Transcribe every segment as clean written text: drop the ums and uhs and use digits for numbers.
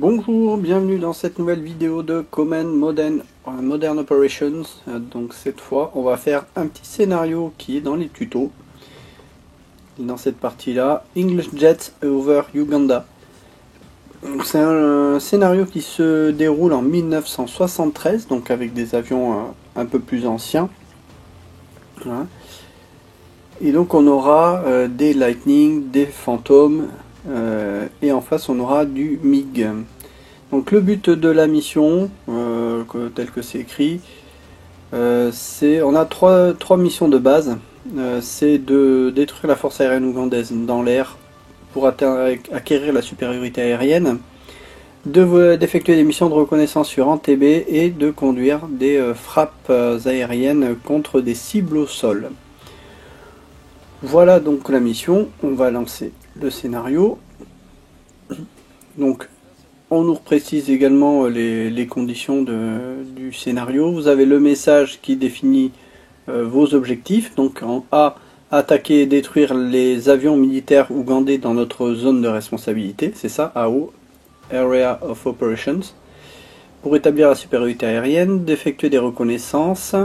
Bonjour, bienvenue dans cette nouvelle vidéo de Command Modern Operations. Donc cette fois, on va faire un petit scénario qui est dans les tutos. Dans cette partie-là, English Jets over Uganda. C'est un scénario qui se déroule en 1973, donc avec des avions un peu plus anciens. Voilà. Et donc on aura des Lightning, des Phantom, et en face on aura du MiG. Donc le but de la mission, tel que c'est écrit, on a trois missions de base. C'est de détruire la force aérienne ougandaise dans l'air pour acquérir la supériorité aérienne, d'effectuer des missions de reconnaissance sur Entebbe et de conduire des frappes aériennes contre des cibles au sol. Voilà donc la mission. On va lancer le scénario. Donc on nous précise également les conditions du scénario. Vous avez le message qui définit vos objectifs. Donc en A, attaquer et détruire les avions militaires ougandais dans notre zone de responsabilité. C'est ça, AO, Area of Operations. Pour établir la supériorité aérienne, d'effectuer des reconnaissances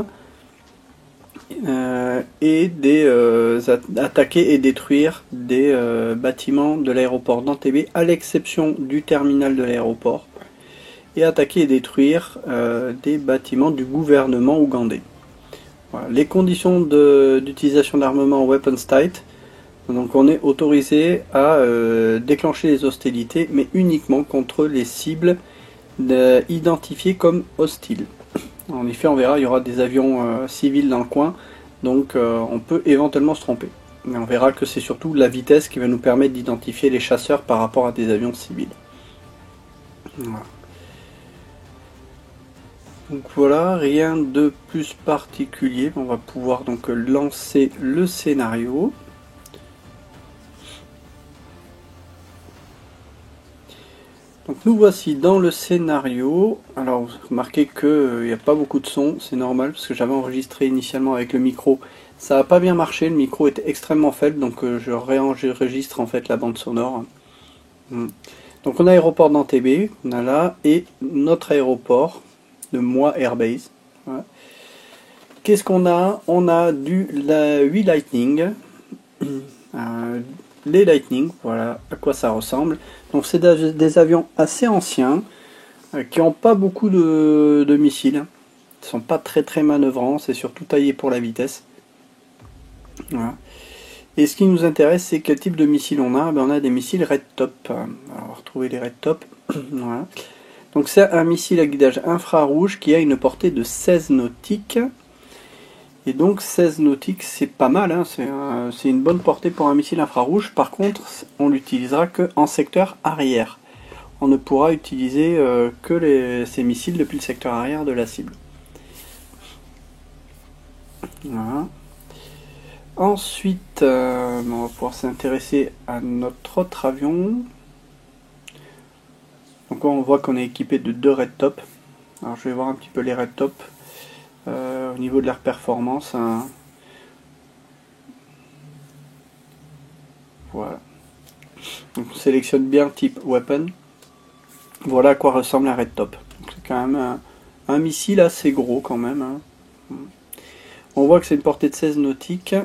et attaquer et détruire des bâtiments de l'aéroport d'Entebbe à l'exception du terminal de l'aéroport, et attaquer et détruire des bâtiments du gouvernement ougandais. Voilà. Les conditions d'utilisation d'armement Weapons Type. Donc on est autorisé à déclencher les hostilités, mais uniquement contre les cibles identifiées comme hostiles. En effet, on verra, il y aura des avions civils dans le coin, donc on peut éventuellement se tromper. Mais on verra que c'est surtout la vitesse qui va nous permettre d'identifier les chasseurs par rapport à des avions civils. Voilà. Donc voilà, rien de plus particulier. On va pouvoir donc lancer le scénario. Donc nous voici dans le scénario. Alors vous remarquez qu'il n'y a pas beaucoup de son, c'est normal parce que j'avais enregistré initialement avec le micro. Ça n'a pas bien marché, le micro était extrêmement faible, donc je réenregistre en fait la bande sonore. Donc on a l'aéroport d'Entebbe, on a là, et notre aéroport de Moi Airbase. Voilà. Qu'est-ce qu'on a? On a 8 Lightning. Les Lightning, voilà à quoi ça ressemble. Donc c'est des avions assez anciens qui n'ont pas beaucoup de missiles. Ils ne sont pas très manœuvrants, c'est surtout taillé pour la vitesse. Voilà. Et ce qui nous intéresse, c'est quel type de missile on a. On a des missiles Red Top. Alors on va retrouver les Red Top. Voilà. Donc c'est un missile à guidage infrarouge qui a une portée de 16 nautiques. Et donc 16 nautiques, c'est pas mal, hein, c'est une bonne portée pour un missile infrarouge. Par contre, on l'utilisera qu'en secteur arrière. On ne pourra utiliser que ces missiles depuis le secteur arrière de la cible. Voilà. Ensuite, on va pouvoir s'intéresser à notre autre avion. Donc on voit qu'on est équipé de 2 Red Top. Alors je vais voir un petit peu les Red Top. Au niveau de leur performance, hein. Voilà. Donc on sélectionne bien type weapon. Voilà à quoi ressemble un Red Top. C'est quand même un missile assez gros quand même, hein. On voit que c'est une portée de 16 nautiques,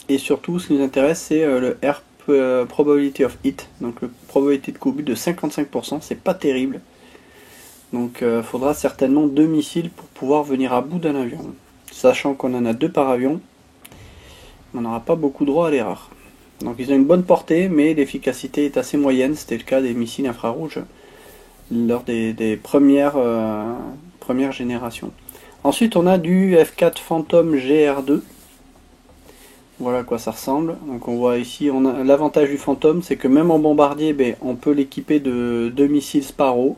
et surtout ce qui nous intéresse c'est le Air Probability of Hit, donc le probabilité de coup but de 55%, c'est pas terrible. Donc il faudra certainement 2 missiles pour pouvoir venir à bout d'un avion. Sachant qu'on en a 2 par avion, on n'aura pas beaucoup droit à l'erreur. Donc ils ont une bonne portée, mais l'efficacité est assez moyenne. C'était le cas des missiles infrarouges lors des premières générations. Ensuite on a du F4 Phantom GR2. Voilà à quoi ça ressemble. Donc on voit ici, l'avantage du Phantom, c'est que même en bombardier, on peut l'équiper de 2 missiles Sparrow.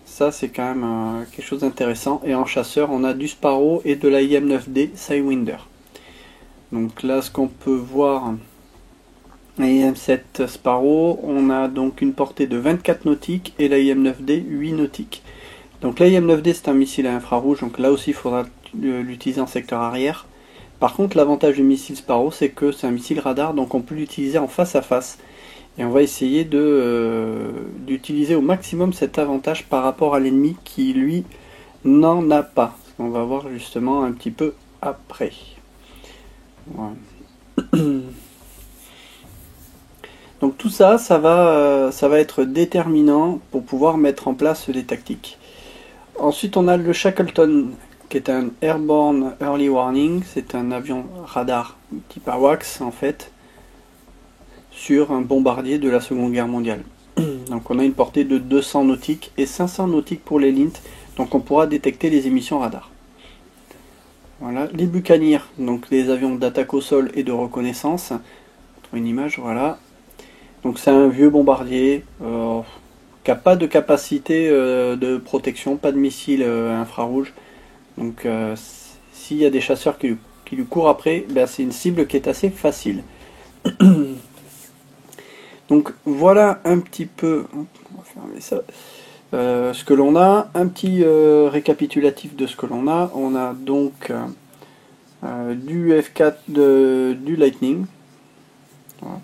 Ça c'est quand même quelque chose d'intéressant. Et en chasseur on a du Sparrow et de la IM-9D Sidewinder. Donc là ce qu'on peut voir, la IM-7 Sparrow, on a donc une portée de 24 nautiques et la IM-9D 8 nautiques. Donc la IM-9D c'est un missile à infrarouge, donc là aussi il faudra l'utiliser en secteur arrière. Par contre l'avantage du missile Sparrow c'est que c'est un missile radar, donc on peut l'utiliser en face à face. Et on va essayer d'utiliser au maximum cet avantage par rapport à l'ennemi qui lui n'en a pas. On va voir justement un petit peu après. Voilà. Donc tout ça, ça va être déterminant pour pouvoir mettre en place les tactiques. Ensuite, on a le Shackleton, qui est un Airborne Early Warning. C'est un avion radar type AWACS, en fait, sur un bombardier de la Seconde Guerre mondiale. Donc on a une portée de 200 nautiques et 500 nautiques pour les Lint. Donc on pourra détecter les émissions radar. Voilà, les Buccaneers, donc les avions d'attaque au sol et de reconnaissance. On trouve une image, voilà. Donc c'est un vieux bombardier qui n'a pas de capacité de protection, pas de missiles infrarouges. Donc s'il y a des chasseurs qui lui courent après, ben, c'est une cible qui est assez facile. Donc voilà un petit peu, on va fermer ça, ce que l'on a. Un petit récapitulatif de ce que l'on a. On a donc du F4, du Lightning. Voilà.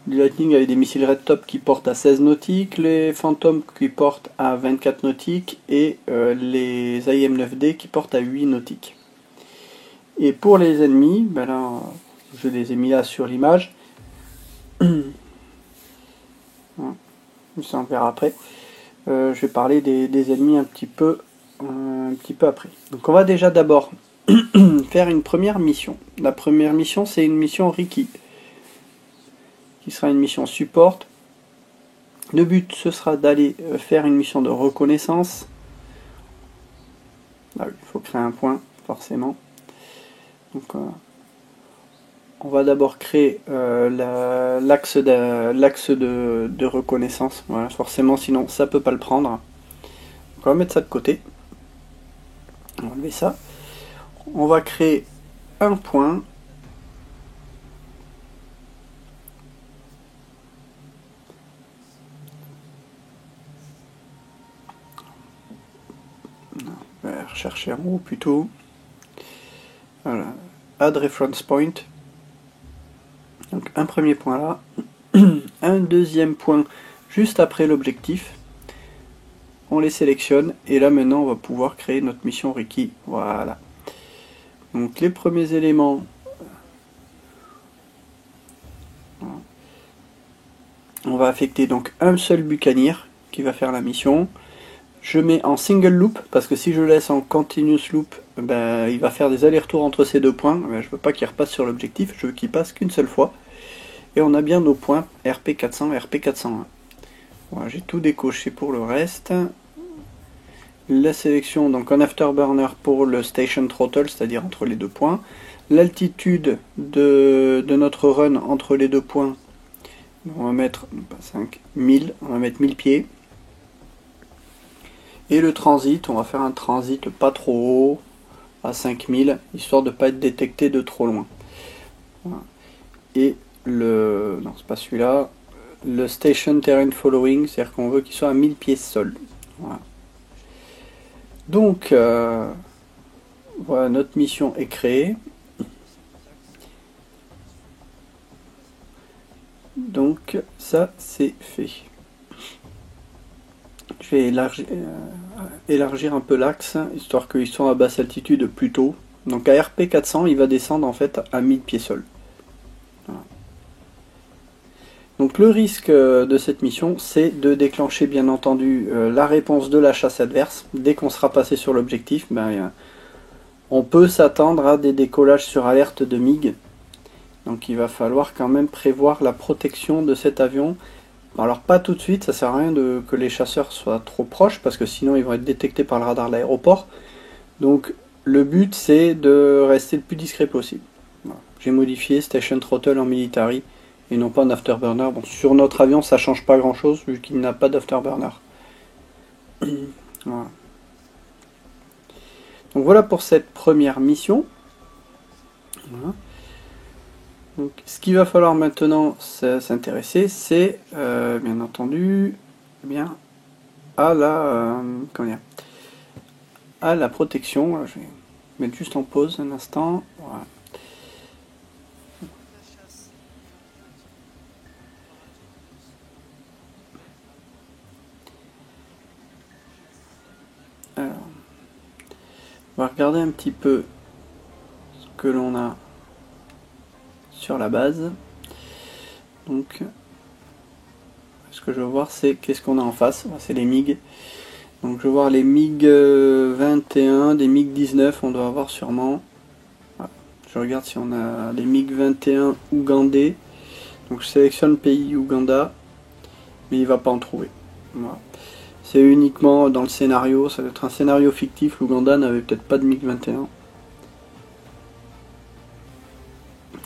Du Lightning avec des missiles Red Top qui portent à 16 nautiques, les Phantom qui portent à 24 nautiques et les IM-9D qui portent à 8 nautiques. Et pour les ennemis, ben là, je les ai mis là sur l'image. Ça on verra après. Je vais parler des ennemis un petit peu après. Donc on va déjà d'abord faire une première mission. La première mission, c'est une mission Riki, qui sera une mission support. Le but, ce sera d'aller faire une mission de reconnaissance. Ah oui, il faut créer un point, forcément. Donc, on va d'abord créer l'axe de reconnaissance. Voilà, forcément, sinon ça peut pas le prendre. Donc, on va mettre ça de côté. On va enlever ça. On va créer un point. On va rechercher en haut plutôt. Voilà. Add reference point. Donc un premier point là. Un deuxième point juste après l'objectif. On les sélectionne et là maintenant on va pouvoir créer notre mission Riki. Voilà. Donc les premiers éléments. On va affecter donc un seul Buccaneer qui va faire la mission. Je mets en single loop parce que si je laisse en continuous loop, ben, il va faire des allers-retours entre ces deux points. Ben, je ne veux pas qu'il repasse sur l'objectif, je veux qu'il passe qu'une seule fois. Et on a bien nos points RP400 et RP401. Voilà, j'ai tout décoché pour le reste. La sélection, donc en afterburner pour le station throttle, c'est-à-dire entre les deux points. L'altitude de notre run entre les deux points, on va mettre 5000, on va mettre 1000 pieds. Et le transit, on va faire un transit pas trop haut, à 5000, histoire de ne pas être détecté de trop loin. Voilà. Et le... non, c'est pas celui-là. Le station terrain following, c'est-à-dire qu'on veut qu'il soit à 1000 pieds sol. Voilà. Donc, voilà, notre mission est créée. Donc, ça, c'est fait. Je vais élargir un peu l'axe, histoire qu'ils soient à basse altitude plus tôt. Donc à RP400, il va descendre en fait à 1000 pieds sol. Voilà. Donc le risque de cette mission, c'est de déclencher bien entendu la réponse de la chasse adverse. Dès qu'on sera passé sur l'objectif, ben, on peut s'attendre à des décollages sur alerte de MiG. Donc il va falloir quand même prévoir la protection de cet avion. Alors pas tout de suite, ça sert à rien que les chasseurs soient trop proches parce que sinon ils vont être détectés par le radar de l'aéroport. Donc le but c'est de rester le plus discret possible. Voilà. J'ai modifié Station Throttle en military et non pas en afterburner. Bon, sur notre avion ça change pas grand chose vu qu'il n'a pas d'afterburner. Voilà. Donc voilà pour cette première mission. Voilà. Donc, ce qu'il va falloir maintenant s'intéresser, c'est bien entendu à la protection. Je vais mettre juste en pause un instant. Voilà. regarder un petit peu ce que l'on a sur la base. Donc, ce que je veux voir, c'est qu'est-ce qu'on a en face. C'est les MiG. Donc, je veux voir les MiG 21, des MiG 19, on doit avoir sûrement. Voilà. Je regarde si on a les MiG 21 ougandais. Donc, je sélectionne pays Ouganda, mais il ne va pas en trouver. Voilà. C'est uniquement dans le scénario, ça doit être un scénario fictif. L'Ouganda n'avait peut-être pas de MiG 21.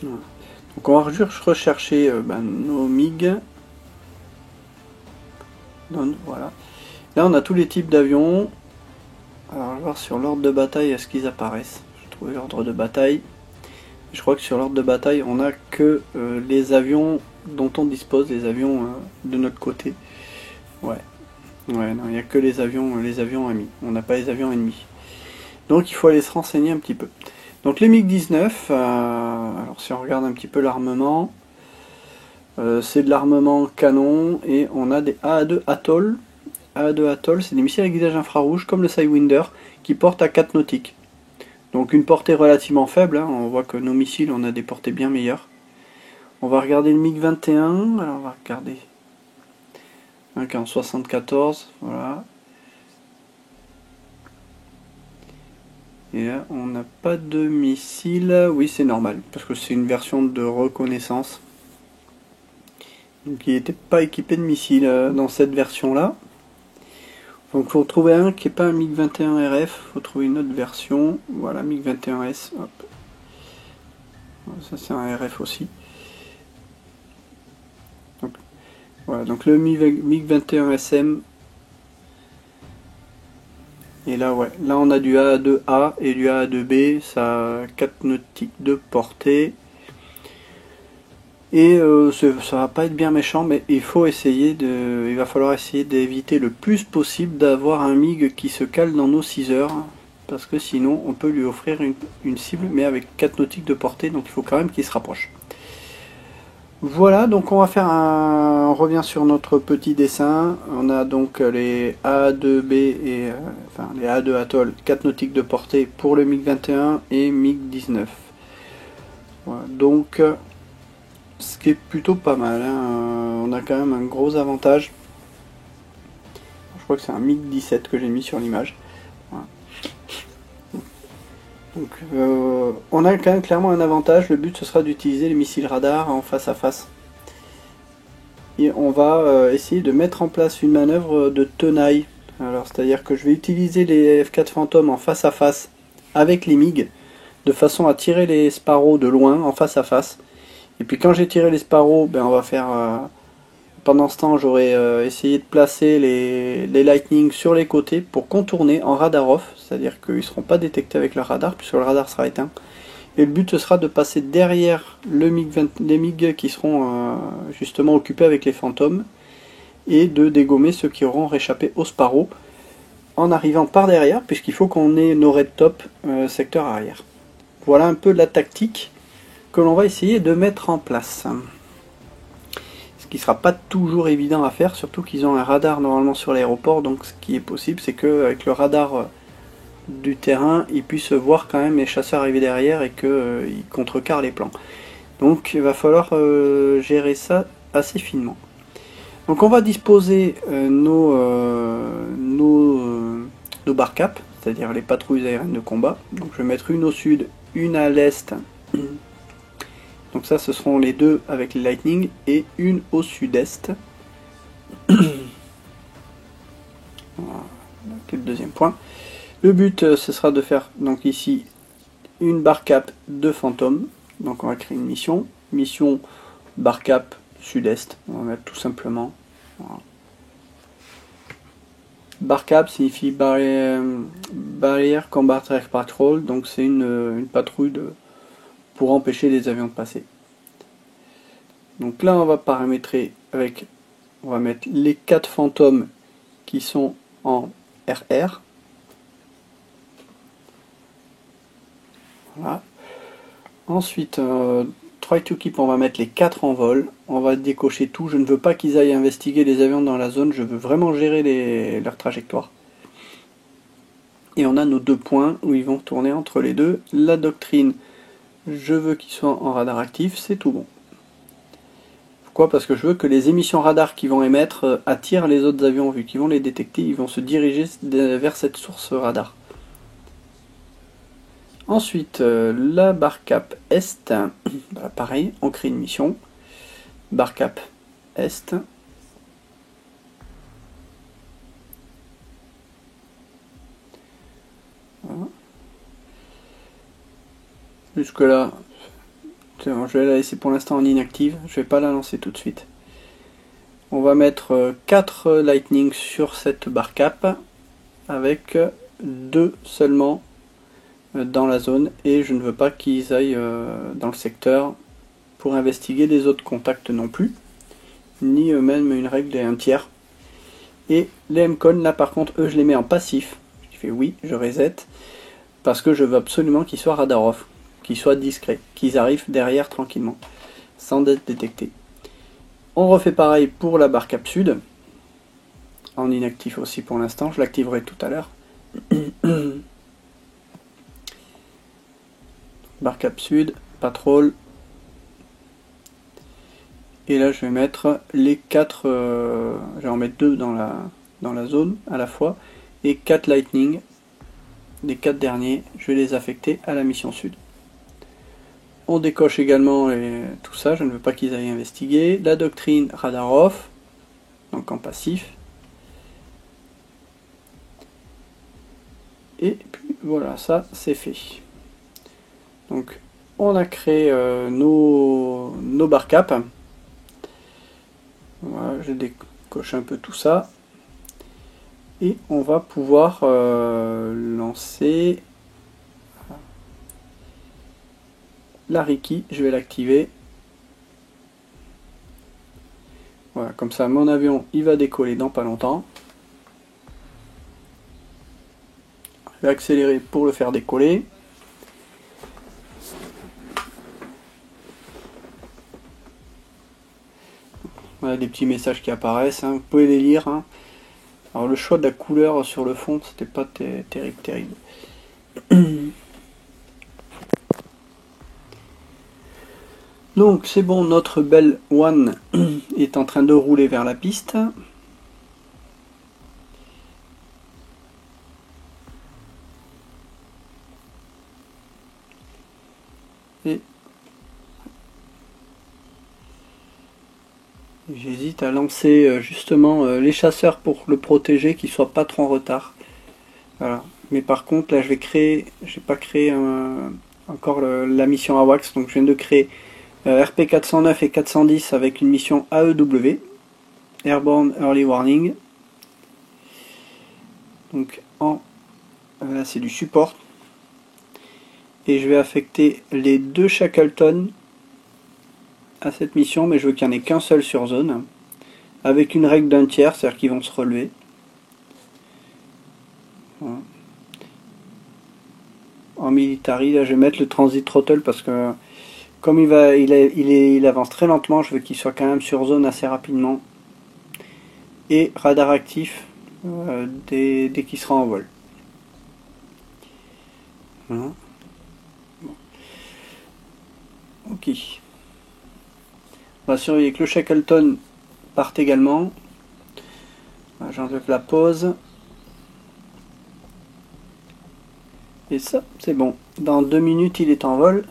Voilà. Donc on va juste rechercher nos MiG. Donc, voilà. Là on a tous les types d'avions. Alors je vais voir sur l'ordre de bataille est-ce qu'ils apparaissent. Je trouve l'ordre de bataille. Je crois que sur l'ordre de bataille on n'a que les avions dont on dispose, les avions de notre côté. Ouais. Ouais, non, il n'y a que les avions amis. On n'a pas les avions ennemis. Donc il faut aller se renseigner un petit peu. Donc les MiG-19, alors si on regarde un petit peu l'armement, c'est de l'armement canon et on a des AA2 Atoll. AA2 Atoll, c'est des missiles à guidage infrarouge comme le Sidewinder qui portent à 4 nautiques. Donc une portée relativement faible, hein. On voit que nos missiles, on a des portées bien meilleures. On va regarder le MiG-21, alors on va regarder un qui est en 74, voilà. Et là, on n'a pas de missile. Oui, c'est normal, parce que c'est une version de reconnaissance. Donc, il n'était pas équipé de missiles dans cette version-là. Donc, il faut trouver un qui n'est pas un MiG-21 RF. Il faut trouver une autre version. Voilà, MiG-21S. Hop. Ça, c'est un RF aussi. Donc, voilà, donc le MiG-21SM. Et là, ouais, là on a du AA2A et du AA2B, ça a 4 nautiques de portée. Et ça va pas être bien méchant, mais il va falloir essayer d'éviter le plus possible d'avoir un MiG qui se cale dans nos 6 heures. Parce que sinon, on peut lui offrir une cible, mais avec 4 nautiques de portée, donc il faut quand même qu'il se rapproche. Voilà, donc on revient sur notre petit dessin. On a donc les AA2B et les AA2 Atoll, 4 nautiques de portée pour le MiG-21 et MiG-19. Voilà, donc ce qui est plutôt pas mal, hein. On a quand même un gros avantage. Je crois que c'est un MiG-17 que j'ai mis sur l'image. Voilà. Donc on a quand même clairement un avantage. Le but ce sera d'utiliser les missiles radars en face à face. Et on va essayer de mettre en place une manœuvre de tenaille. Alors c'est-à-dire que je vais utiliser les F4 Phantom en face à face avec les MiG de façon à tirer les Sparrow de loin en face à face. Et puis quand j'ai tiré les Sparrow, on va faire pendant ce temps j'aurai essayé de placer les Lightning sur les côtés pour contourner en radar off, c'est-à-dire qu'ils ne seront pas détectés avec le radar puisque le radar sera éteint. Et le but ce sera de passer derrière les MiG qui seront justement occupés avec les fantômes et de dégommer ceux qui auront réchappé au Sparrow en arrivant par derrière puisqu'il faut qu'on ait nos red top secteur arrière. Voilà un peu la tactique que l'on va essayer de mettre en place. Ce qui sera pas toujours évident à faire, surtout qu'ils ont un radar normalement sur l'aéroport, donc ce qui est possible c'est qu'avec le radar du terrain, ils puissent voir quand même les chasseurs arriver derrière et qu'ils contrecarrent les plans. Donc il va falloir gérer ça assez finement. Donc on va disposer nos bar cap, c'est-à-dire les patrouilles aériennes de combat. Donc je vais mettre une au sud, une à l'est. Donc ça ce seront les deux avec les Lightning et une au sud-est. Voilà, le deuxième point. Le but, ce sera de faire donc ici une bar cap de fantôme. Donc on va créer une mission. Mission bar cap sud-est. On va mettre tout simplement. Voilà. Bar cap signifie Barrier Combat Air Patrol. Donc c'est une patrouille pour empêcher les avions de passer. Donc là on va paramétrer avec. On va mettre les 4 fantômes qui sont en RR. Voilà. Ensuite, try to keep, on va mettre les 4 en vol. On va décocher tout. Je ne veux pas qu'ils aillent investiguer les avions dans la zone. Je veux vraiment gérer leur trajectoire. Et on a nos 2 points où ils vont tourner entre les deux. La doctrine, je veux qu'il soit en radar actif, c'est tout bon. Pourquoi? Parce que je veux que les émissions radar qu'ils vont émettre attirent les autres avions, vu qu'ils vont les détecter, ils vont se diriger vers cette source radar. Ensuite, la barre cap Est, bah, pareil, on crée une mission. Barre cap Est. Voilà. Jusque là, je vais la laisser pour l'instant en inactive, je vais pas la lancer tout de suite. On va mettre 4 lightning sur cette barre cap, avec 2 seulement dans la zone, et je ne veux pas qu'ils aillent dans le secteur pour investiguer les autres contacts non plus, ni même une règle et un tiers. Et les MCON, là par contre, eux je les mets en passif. Je fais oui, je reset, parce que je veux absolument qu'ils soient radar off, qu'ils soient discrets, qu'ils arrivent derrière tranquillement, sans être détectés. On refait pareil pour la barre cap sud, en inactif aussi pour l'instant, je l'activerai tout à l'heure. Barre cap sud, patrol. Et là je vais mettre les 4, je vais en mettre 2 dans la zone à la fois, et 4 lightning, les 4 derniers, je vais les affecter à la mission sud. On décoche également tout ça, je ne veux pas qu'ils aillent investiguer. La doctrine radar off, donc en passif. Et puis voilà, ça c'est fait. Donc on a créé nos barres cap. Voilà, je décoche un peu tout ça. Et on va pouvoir lancer la Riki, je vais l'activer. Voilà, comme ça mon avion il va décoller dans pas longtemps. Je vais accélérer pour le faire décoller. Voilà des petits messages qui apparaissent, hein. Vous pouvez les lire. Hein. Alors le choix de la couleur sur le fond, c'était pas terrible. Donc c'est bon, notre belle One est en train de rouler vers la piste. Et j'hésite à lancer justement les chasseurs pour le protéger, qu'il soit pas trop en retard. Voilà. Mais par contre là je vais créer, j'ai pas créé encore la mission AWACS, donc je viens de créer RP 409 et 410 avec une mission AEW, Airborne Early Warning. Donc là c'est du support. Et je vais affecter les 2 Shackleton à cette mission, mais je veux qu'il n'y en ait qu'un seul sur zone, avec une règle d'un tiers, c'est-à-dire qu'ils vont se relever. Voilà. En military, là je vais mettre le transit throttle parce que comme il avance très lentement, je veux qu'il soit quand même sur zone assez rapidement. Et radar actif dès qu'il sera en vol. Voilà. Bon. Ok. On va surveiller que le Shackleton parte également. J'enlève la pause. Et ça, c'est bon. Dans 2 minutes, il est en vol.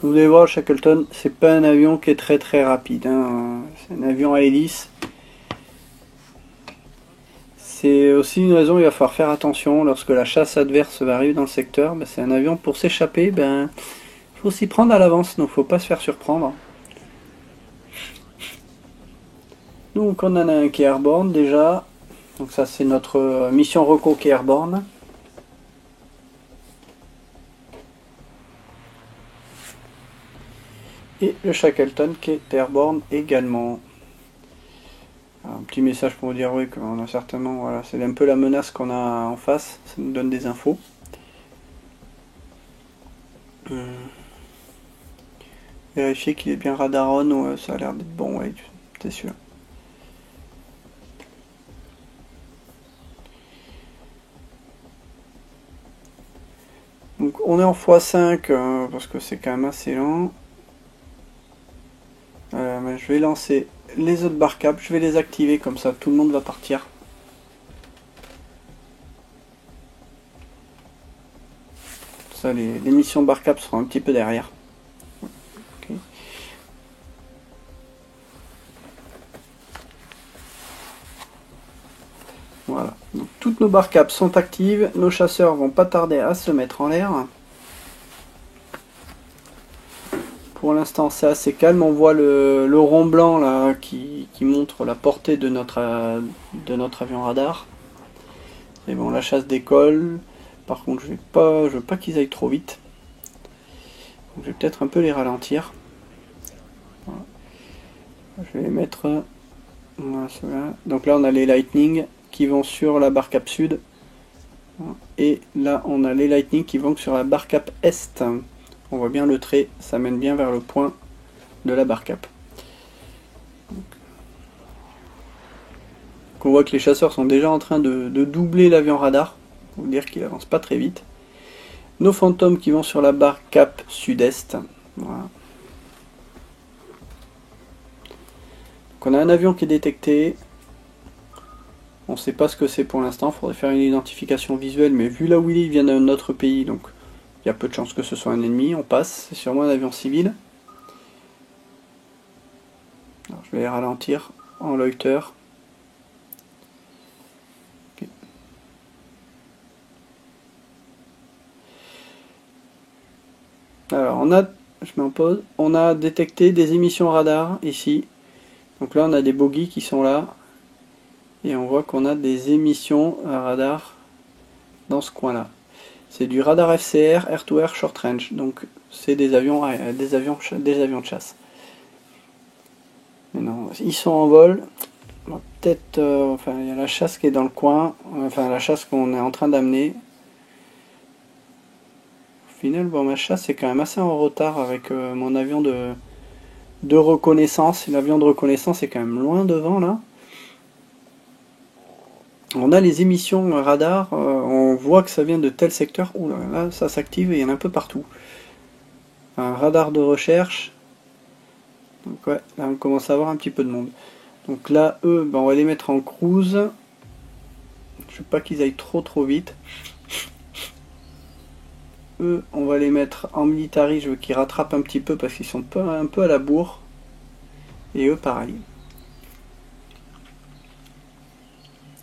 Vous allez voir, le Shackleton, c'est pas un avion qui est très rapide. Hein. C'est un avion à hélice. C'est aussi une raison où il va falloir faire attention lorsque la chasse adverse va arriver dans le secteur. Ben, c'est un avion pour s'échapper. Ben, faut s'y prendre à l'avance, donc faut pas se faire surprendre. Donc on en a un qui est airborne déjà. Donc ça c'est notre mission reco qui est airborne. Et le Shackleton qui est airborne également. Alors, un petit message pour vous dire oui qu'on a certainement, voilà, c'est un peu la menace qu'on a en face, ça nous donne des infos. Vérifier qu'il est bien radar on, ouais, ça a l'air d'être bon, ouais, c'est sûr. Donc on est en x5 parce que c'est quand même assez lent. Je vais lancer les autres bar cap, je vais les activer comme ça tout le monde va partir. Ça, les missions bar cap seront un petit peu derrière. Okay. Voilà, donc toutes nos bar caps sont actives, nos chasseurs vont pas tarder à se mettre en l'air. Pour l'instant c'est assez calme, on voit le rond blanc là qui montre la portée de notre avion radar. Et bon, la chasse décolle, par contre je veux pas qu'ils aillent trop vite. Donc, je vais peut-être un peu les ralentir. Voilà. Je vais les mettre, voilà, ceux-là. Donc là on a les Lightning qui vont sur la bar cap sud. Et là on a les Lightning qui vont sur la bar cap est. On voit bien le trait, ça mène bien vers le point de la bar cap. Donc on voit que les chasseurs sont déjà en train de doubler l'avion radar, pour dire qu'il avance pas très vite. Nos fantômes qui vont sur la bar cap sud-est. Voilà. Donc on a un avion qui est détecté. On ne sait pas ce que c'est pour l'instant, il faudrait faire une identification visuelle, mais vu là où il vient d'un autre pays, donc il y a peu de chances que ce soit un ennemi, on passe, c'est sûrement un avion civil. Alors, je vais les ralentir en loiter. Okay. Alors je mets en pause, on a détecté des émissions radar ici. Donc là on a des bogies qui sont là. Et on voit qu'on a des émissions à radar dans ce coin là. C'est du radar FCR, Air to Air Short Range, donc c'est des avions de chasse. Mais non, ils sont en vol. Peut-être, enfin, il y a la chasse qui est dans le coin, enfin la chasse qu'on est en train d'amener. Au final, bon, ma chasse est quand même assez en retard avec mon avion de reconnaissance. L'avion de reconnaissance est quand même loin devant là. On a les émissions radar, on voit que ça vient de tel secteur. Ouh là, ça s'active et il y en a un peu partout. Un radar de recherche. Donc ouais, là on commence à avoir un petit peu de monde. Donc là, eux, ben, on va les mettre en cruise. Je veux pas qu'ils aillent trop vite. Eux, on va les mettre en military, je veux qu'ils rattrapent un petit peu parce qu'ils sont un peu à la bourre. Et eux, pareil.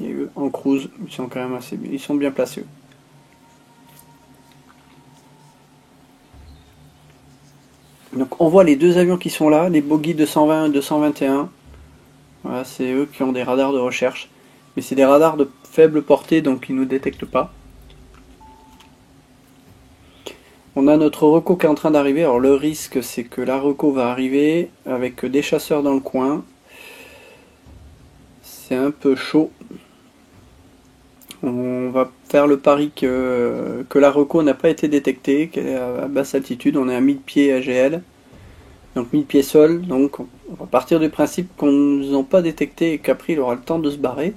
Et eux, en cruise, ils sont quand même assez bien, ils sont bien placés. Donc on voit les deux avions qui sont là, les Bogie 220 et 221. Voilà, c'est eux qui ont des radars de recherche. Mais c'est des radars de faible portée, donc ils ne nous détectent pas. On a notre reco qui est en train d'arriver. Alors le risque, c'est que la reco va arriver avec des chasseurs dans le coin. C'est un peu chaud. On va faire le pari que la reco n'a pas été détectée, qu'elle est à basse altitude, on est à 1000 pieds AGL, donc 1000 pieds sol, donc on va partir du principe qu'on ne nous a pas détecté et qu'après il aura le temps de se barrer.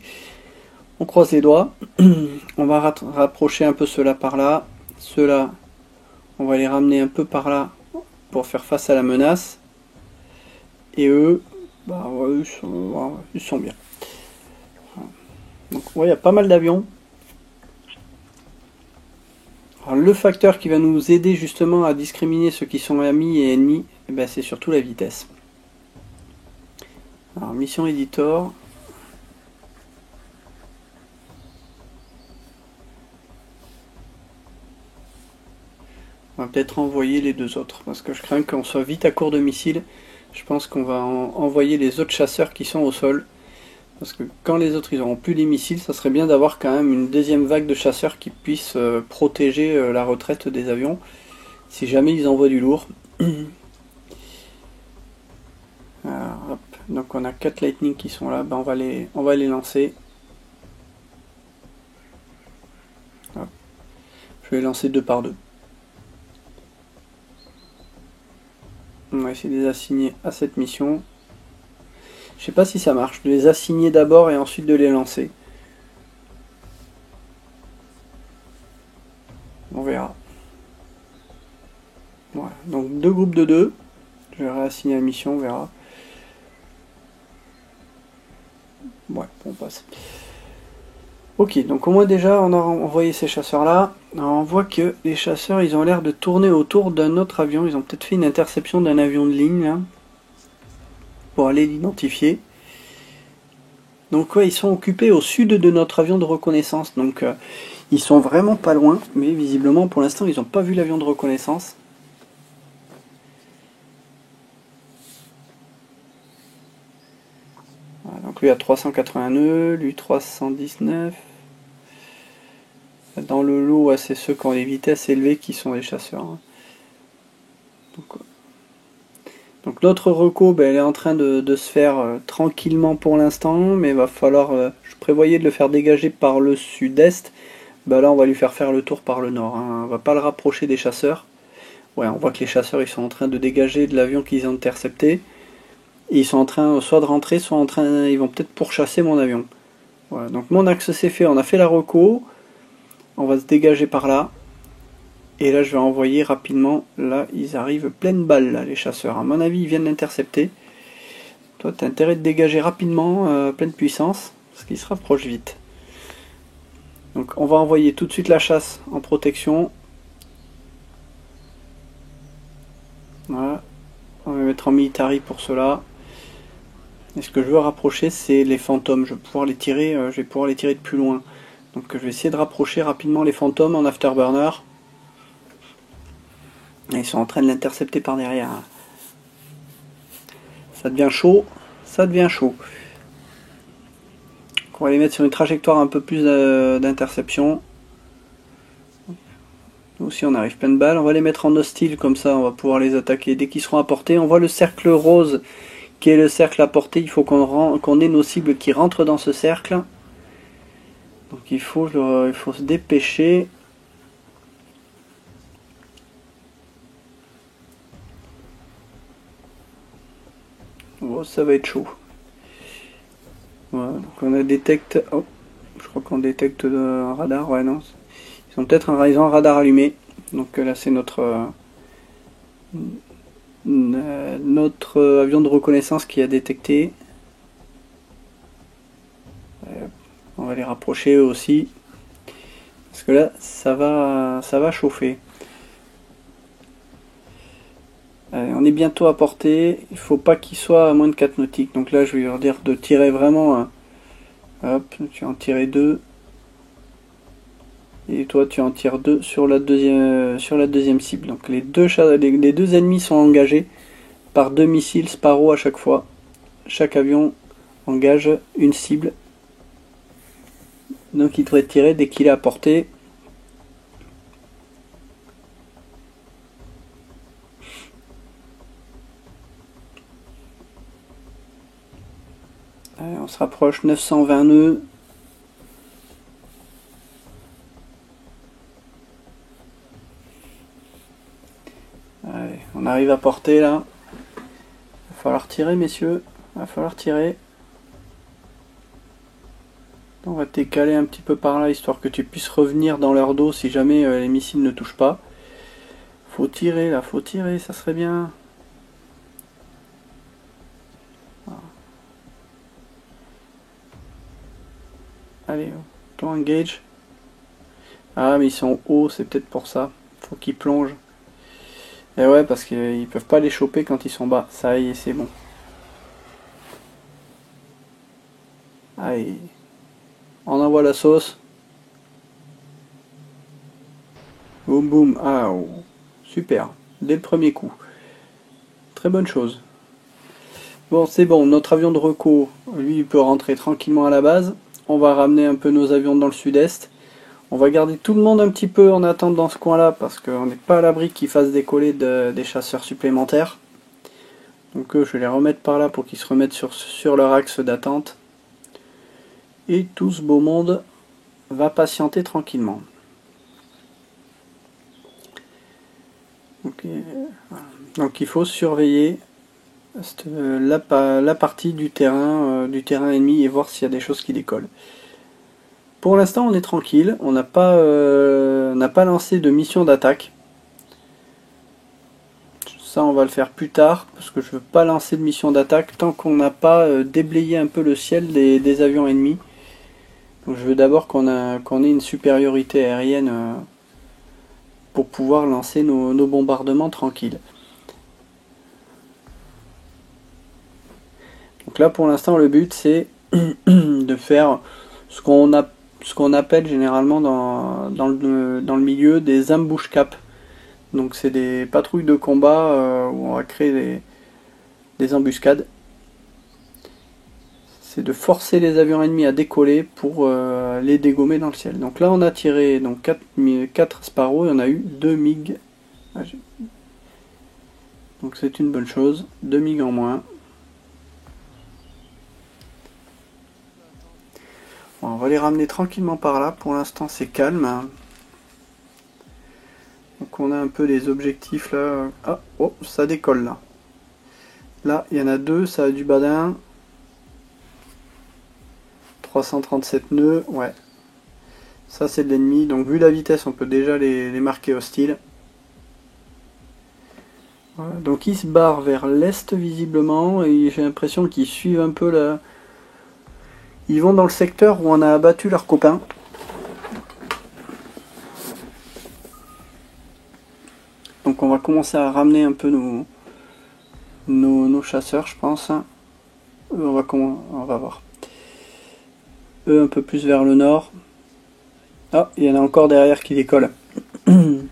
On croise les doigts, on va rapprocher un peu ceux-là par là, ceux-là on va les ramener un peu par là pour faire face à la menace, et eux, bah, ouais, ils sont bien. Donc ouais, il y a pas mal d'avions. Le facteur qui va nous aider justement à discriminer ceux qui sont amis et ennemis, eh ben, c'est surtout la vitesse. Alors mission editor. On va peut-être envoyer les deux autres, parce que je crains qu'on soit vite à court de missiles. Je pense qu'on va envoyer les autres chasseurs qui sont au sol. Parce que quand les autres ils n'auront plus les missiles, ça serait bien d'avoir quand même une deuxième vague de chasseurs qui puissent protéger la retraite des avions, si jamais ils envoient du lourd. Alors, hop. Donc on a 4 Lightning qui sont là, ben on va les lancer. Hop. Je vais les lancer 2 par 2. On va essayer de les assigner à cette mission. Je sais pas si ça marche, de les assigner d'abord et ensuite de les lancer. On verra. Voilà, donc 2 groupes de 2. Je vais réassigner la mission, on verra. Ouais, on passe. Ok, donc au moins déjà on a envoyé ces chasseurs là. Alors on voit que les chasseurs ils ont l'air de tourner autour d'un autre avion. Ils ont peut-être fait une interception d'un avion de ligne là, pour aller l'identifier. Donc ouais, ils sont occupés au sud de notre avion de reconnaissance. Donc ils sont vraiment pas loin, mais visiblement pour l'instant ils n'ont pas vu l'avion de reconnaissance. Voilà, donc lui à 380 nœuds, lui 319. Dans le lot, ouais, c'est ceux qui ont les vitesses élevées qui sont les chasseurs. Donc notre reco, ben, elle est en train de se faire tranquillement pour l'instant, mais il va falloir, je prévoyais de le faire dégager par le sud-est, ben là on va lui faire le tour par le nord, hein. On va pas le rapprocher des chasseurs. Ouais, on voit que les chasseurs ils sont en train de dégager de l'avion qu'ils ont intercepté, et ils sont en train soit de rentrer, soit en train, ils vont peut-être pourchasser mon avion. Voilà, donc mon axe c'est fait, on a fait la reco, on va se dégager par là. Et là, je vais envoyer rapidement. Là, ils arrivent pleine balle, là, les chasseurs. À mon avis, ils viennent l'intercepter. Toi, tu as intérêt de dégager rapidement, pleine puissance, parce qu'ils se rapprochent vite. Donc, on va envoyer tout de suite la chasse en protection. Voilà. On va mettre en military pour cela. Et ce que je veux rapprocher, c'est les fantômes. Je vais pouvoir les tirer, de plus loin. Donc, je vais essayer de rapprocher rapidement les fantômes en afterburner. Et ils sont en train de l'intercepter par derrière. Ça devient chaud, ça devient chaud. On va les mettre sur une trajectoire un peu plus d'interception. Nous aussi on arrive plein de balles. On va les mettre en hostile, comme ça on va pouvoir les attaquer dès qu'ils seront à portée. On voit le cercle rose qui est le cercle à portée. Il faut qu'on ait nos cibles qui rentrent dans ce cercle. Donc il faut se dépêcher. Oh, ça va être chaud. Voilà, donc on a détecte. Oh, je crois qu'on détecte un radar. Ouais, non. Ils ont peut-être un radar allumé. Donc là, c'est notre avion de reconnaissance qui a détecté. On va les rapprocher eux aussi. Parce que là, ça va chauffer. Allez, on est bientôt à portée. Il faut pas qu'il soit à moins de 4 nautiques. Donc là, je vais leur dire de tirer vraiment. Hop, tu en tirer 2. Et toi, tu en tires 2 sur la deuxième cible. Donc les deux ennemis sont engagés par 2 missiles Sparrow à chaque fois. Chaque avion engage une cible. Donc il devrait tirer dès qu'il est à portée. Allez, on se rapproche, 920 nœuds. Allez, on arrive à portée là. Il va falloir tirer, messieurs. Il va falloir tirer. On va te caler un petit peu par là, histoire que tu puisses revenir dans leur dos si jamais les missiles ne touchent pas. Faut tirer là, faut tirer, ça serait bien. Allez, toi engage. Ah mais ils sont hauts, c'est peut-être pour ça. Faut qu'ils plongent. Et ouais, parce qu'ils peuvent pas les choper quand ils sont bas. Ça y est, c'est bon. Allez. On envoie la sauce. Boum boum. Ah, oh. Super. Dès le premier coup. Très bonne chose. Bon, c'est bon. Notre avion de reco, lui, il peut rentrer tranquillement à la base. On va ramener un peu nos avions dans le sud-est. On va garder tout le monde un petit peu en attente dans ce coin-là, parce qu'on n'est pas à l'abri qu'ils fassent décoller des chasseurs supplémentaires. Donc je vais les remettre par là pour qu'ils se remettent sur leur axe d'attente. Et tout ce beau monde va patienter tranquillement. Donc il faut surveiller la partie du terrain ennemi et voir s'il y a des choses qui décollent. Pour l'instant on est tranquille, on n'a pas lancé de mission d'attaque. Ça on va le faire plus tard, parce que je veux pas lancer de mission d'attaque tant qu'on n'a pas déblayé un peu le ciel des avions ennemis. Donc je veux d'abord qu'on ait une supériorité aérienne pour pouvoir lancer nos bombardements tranquilles. Donc là pour l'instant le but c'est de faire ce qu'on appelle généralement dans le milieu des ambush caps. Donc c'est des patrouilles de combat où on va créer des embuscades. C'est de forcer les avions ennemis à décoller pour les dégommer dans le ciel. Donc là on a tiré donc 4 Sparrow et on a eu 2 MiG. Donc c'est une bonne chose, 2 MiG en moins. Bon, on va les ramener tranquillement par là, pour l'instant c'est calme. Donc on a un peu les objectifs là. Ah, oh, ça décolle là. Là, il y en a 2, ça a du badin. 337 nœuds, ouais. Ça c'est de l'ennemi, donc vu la vitesse on peut déjà les marquer hostiles. Voilà. Donc ils se barrent vers l'est visiblement, et j'ai l'impression qu'ils suivent un peu la... Ils vont dans le secteur où on a abattu leurs copains. Donc on va commencer à ramener un peu nos chasseurs, je pense. On va voir. Eux un peu plus vers le nord. Ah, il y en a encore derrière qui décollent. Il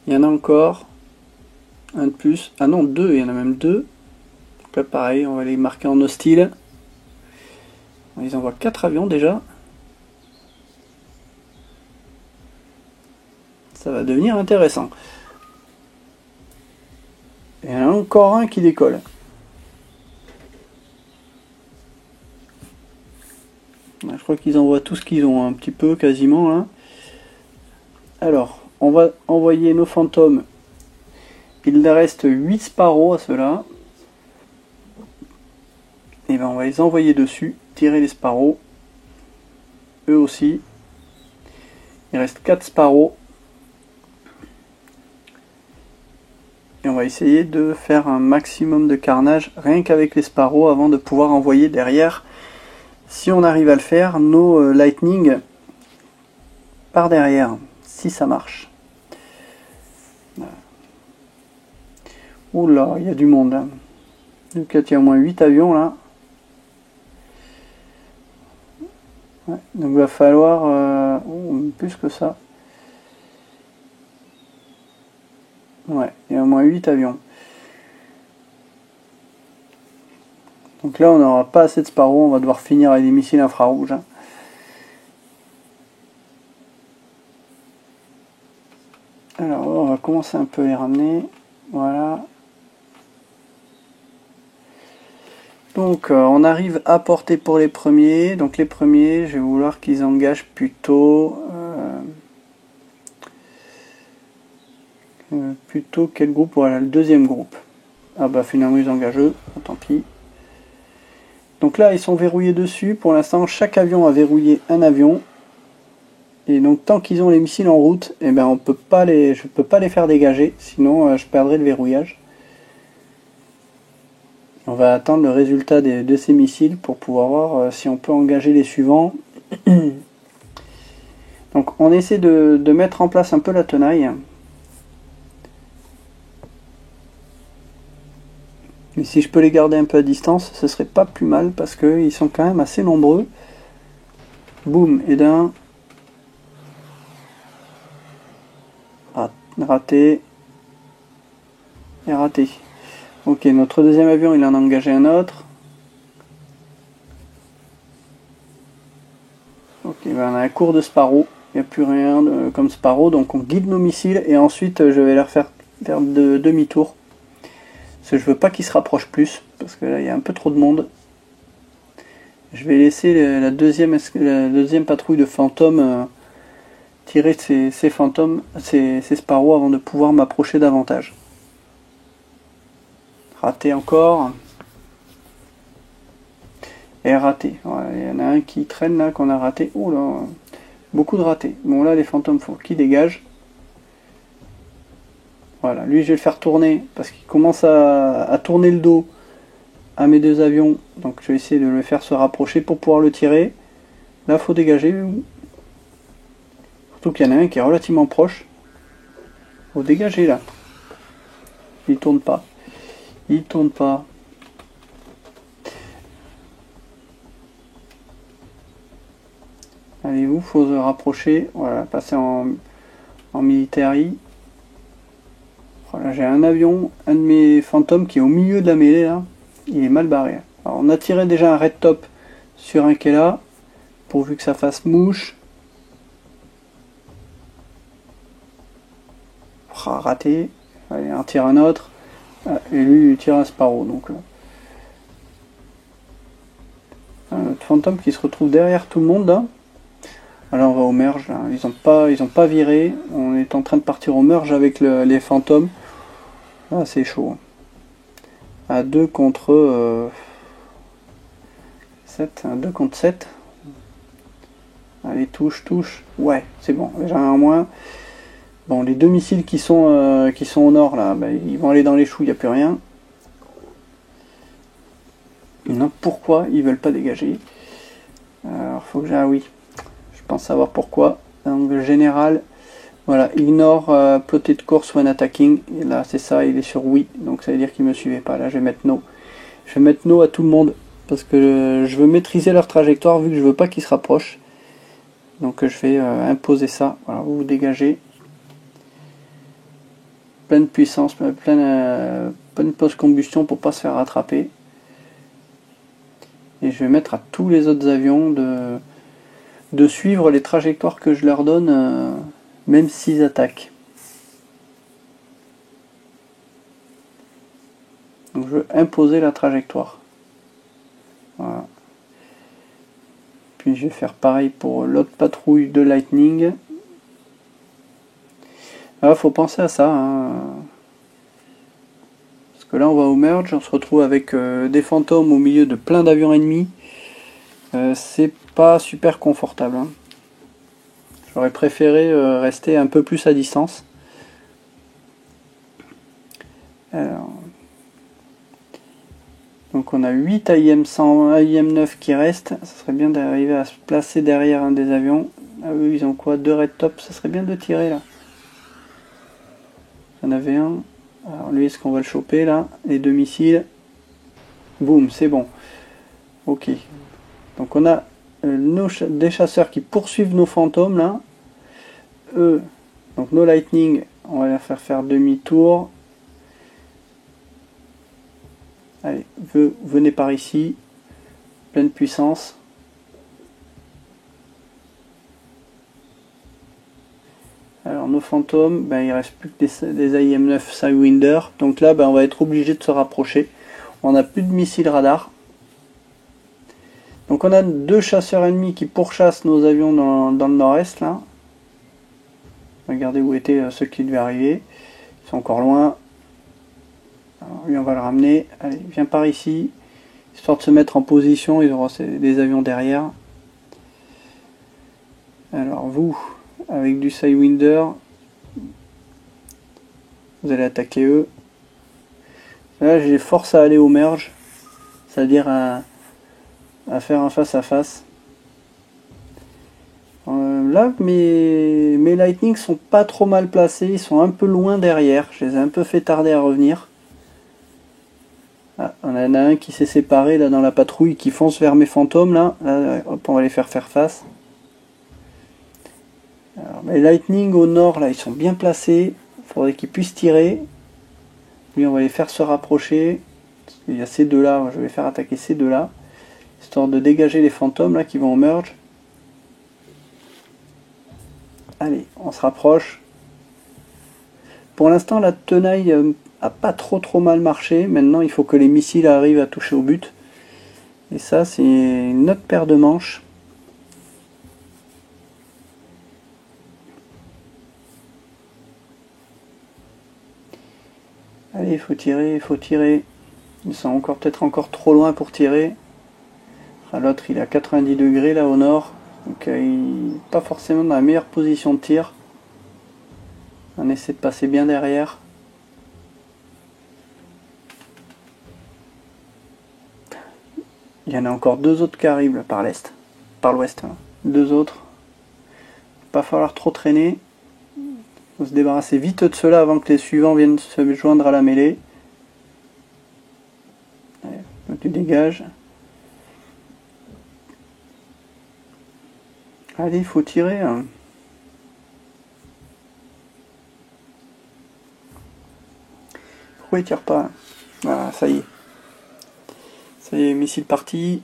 y en a encore. Un de plus. Ah non, 2, il y en a même 2. Donc là pareil, on va les marquer en hostile. Ils envoient 4 avions déjà. Ça va devenir intéressant. Et il y en a encore un qui décolle. Je crois qu'ils envoient tout ce qu'ils ont, un petit peu, quasiment. Là. Alors, on va envoyer nos fantômes. Il reste 8 Sparrow à ceux-là. Et ben on va les envoyer dessus, tirer les Sparrow. Eux aussi. Il reste 4 Sparrow. Et on va essayer de faire un maximum de carnage, rien qu'avec les Sparrow, avant de pouvoir envoyer derrière, si on arrive à le faire, nos Lightning par derrière, si ça marche. Oula, il y a du monde là. Donc il y a au moins 8 avions là. Ouais, donc il va falloir plus que ça. Ouais, il y a au moins 8 avions. Donc là on n'aura pas assez de Sparrow, on va devoir finir avec des missiles infrarouges. Hein. Alors on va commencer un peu à les ramener. Voilà. Donc on arrive à portée pour les premiers. Donc les premiers, je vais vouloir qu'ils engagent plutôt quel groupe? Voilà, le deuxième groupe. Ah bah finalement ils engagent eux, tant pis. Donc là ils sont verrouillés dessus. Pour l'instant chaque avion a verrouillé un avion. Et donc tant qu'ils ont les missiles en route, eh ben je peux pas les faire dégager, sinon je perdrai le verrouillage. On va attendre le résultat de ces missiles pour pouvoir voir si on peut engager les suivants. Donc on essaie de mettre en place un peu la tenaille. Et si je peux les garder un peu à distance, ce serait pas plus mal parce qu'ils sont quand même assez nombreux. Boum, et d'un. Raté. Et raté. Ok, notre deuxième avion, il en a engagé un autre. Ok, ben on a un cours de Sparrow. Il n'y a plus rien comme Sparrow, donc on guide nos missiles et ensuite je vais leur faire demi-tour. Parce que je veux pas qu'ils se rapprochent plus, parce que là il y a un peu trop de monde. Je vais laisser la deuxième patrouille de fantômes tirer ces fantômes, ces Sparrow avant de pouvoir m'approcher davantage. Raté encore. Et raté. Voilà, il y en a un qui traîne là qu'on a raté. Oh là, beaucoup de ratés. Bon là les fantômes faut qu'ils dégagent. Voilà, lui je vais le faire tourner parce qu'il commence à tourner le dos à mes deux avions. Donc je vais essayer de le faire se rapprocher pour pouvoir le tirer. Là faut dégager. Surtout qu'il y en a un qui est relativement proche. Faut dégager là. Il tourne pas. Il tourne pas. Allez vous, faut se rapprocher. Voilà, passer en military. Voilà, j'ai un avion, un de mes fantômes qui est au milieu de la mêlée là. Il est mal barré. Alors, on a tiré déjà un red top sur un qui est là. Pourvu que ça fasse mouche. Raté. Allez, on tire un autre. Et lui, il tire un Sparrow. Donc, notre fantôme qui se retrouve derrière tout le monde là. Alors on va au merge, là. Ils ont pas viré. On est en train de partir au merge avec les fantômes. Ah, c'est chaud. À 2 contre 7. À 2 contre 7. Allez, touche. Ouais, c'est bon. Déjà un en moins. Bon, les deux missiles qui sont au nord, là, bah, ils vont aller dans les choux, il n'y a plus rien. Non, pourquoi ils veulent pas dégager? Alors, faut que j'ai... Ah oui. Je pense savoir pourquoi. Donc le général, voilà, ignore plotted course when attacking. Et là c'est ça, il est sur oui, donc ça veut dire qu'il me suivait pas. Là je vais mettre no. Je vais mettre no à tout le monde parce que je veux maîtriser leur trajectoire vu que je veux pas qu'ils se rapprochent. Donc je vais imposer ça. Voilà, vous dégagez. Pleine puissance, pleine post-combustion pour pas se faire rattraper. Et je vais mettre à tous les autres avions de suivre les trajectoires que je leur donne, même s'ils attaquent. Donc je veux imposer la trajectoire. Voilà. Puis je vais faire pareil pour l'autre patrouille de Lightning. Alors faut penser à ça. Hein. Parce que là on va au merge, on se retrouve avec des fantômes au milieu de plein d'avions ennemis. C'est pas super confortable. Hein. J'aurais préféré rester un peu plus à distance. Alors, donc on a 8 AIM-100, AIM-9 qui restent. Ça serait bien d'arriver à se placer derrière un des avions. Ah, eux ils ont quoi? 2 red top. Ça serait bien de tirer là. Il y en avait un. Alors lui, est-ce qu'on va le choper là? Les 2 missiles. Boum, c'est bon. Ok. Donc on a des chasseurs qui poursuivent nos fantômes là. Eux, donc nos lightning, on va les faire demi-tour. Allez, venez par ici. Pleine puissance. Alors nos fantômes, ben, il ne reste plus que des AIM-9 Sidewinder. Donc là, ben, on va être obligé de se rapprocher. On n'a plus de missiles radar. Donc on a 2 chasseurs ennemis qui pourchassent nos avions dans le nord-est là. Regardez où étaient ceux qui devaient arriver. Ils sont encore loin. Alors, lui on va le ramener. Allez, viens par ici. Histoire de se mettre en position, ils auront des avions derrière. Alors vous, avec du Sidewinder, vous allez attaquer eux. Là j'ai force à aller au merge. C'est-à-dire à faire un face à face. Là mes lightning sont pas trop mal placés, ils sont un peu loin derrière, je les ai un peu fait tarder à revenir. Ah, on en a un qui s'est séparé là dans la patrouille qui fonce vers mes fantômes là, hop, on va les faire face. Alors, mes lightning au nord là ils sont bien placés, il faudrait qu'ils puissent tirer. Lui on va les faire se rapprocher, il y a ces deux là, je vais faire attaquer ces deux là. Histoire de dégager les fantômes là qui vont au merge. Allez, on se rapproche. Pour l'instant la tenaille a pas trop mal marché. Maintenant il faut que les missiles arrivent à toucher au but. Et ça c'est une autre paire de manches. Allez, il faut tirer. Ils sont peut-être encore trop loin pour tirer. L'autre il est à 90 degrés là au nord, donc il n'est pas forcément dans la meilleure position de tir. On essaie de passer bien derrière. Il y en a encore deux autres qui arrivent là, par l'est, par l'ouest. Hein. Deux autres. Pas falloir trop traîner. Faut se débarrasser vite de ceux-là avant que les suivants viennent se joindre à la mêlée. Allez, tu dégages. Allez, il faut tirer. Hein. Pourquoi il tire pas? Voilà, ça y est. Ça y est, missile parti.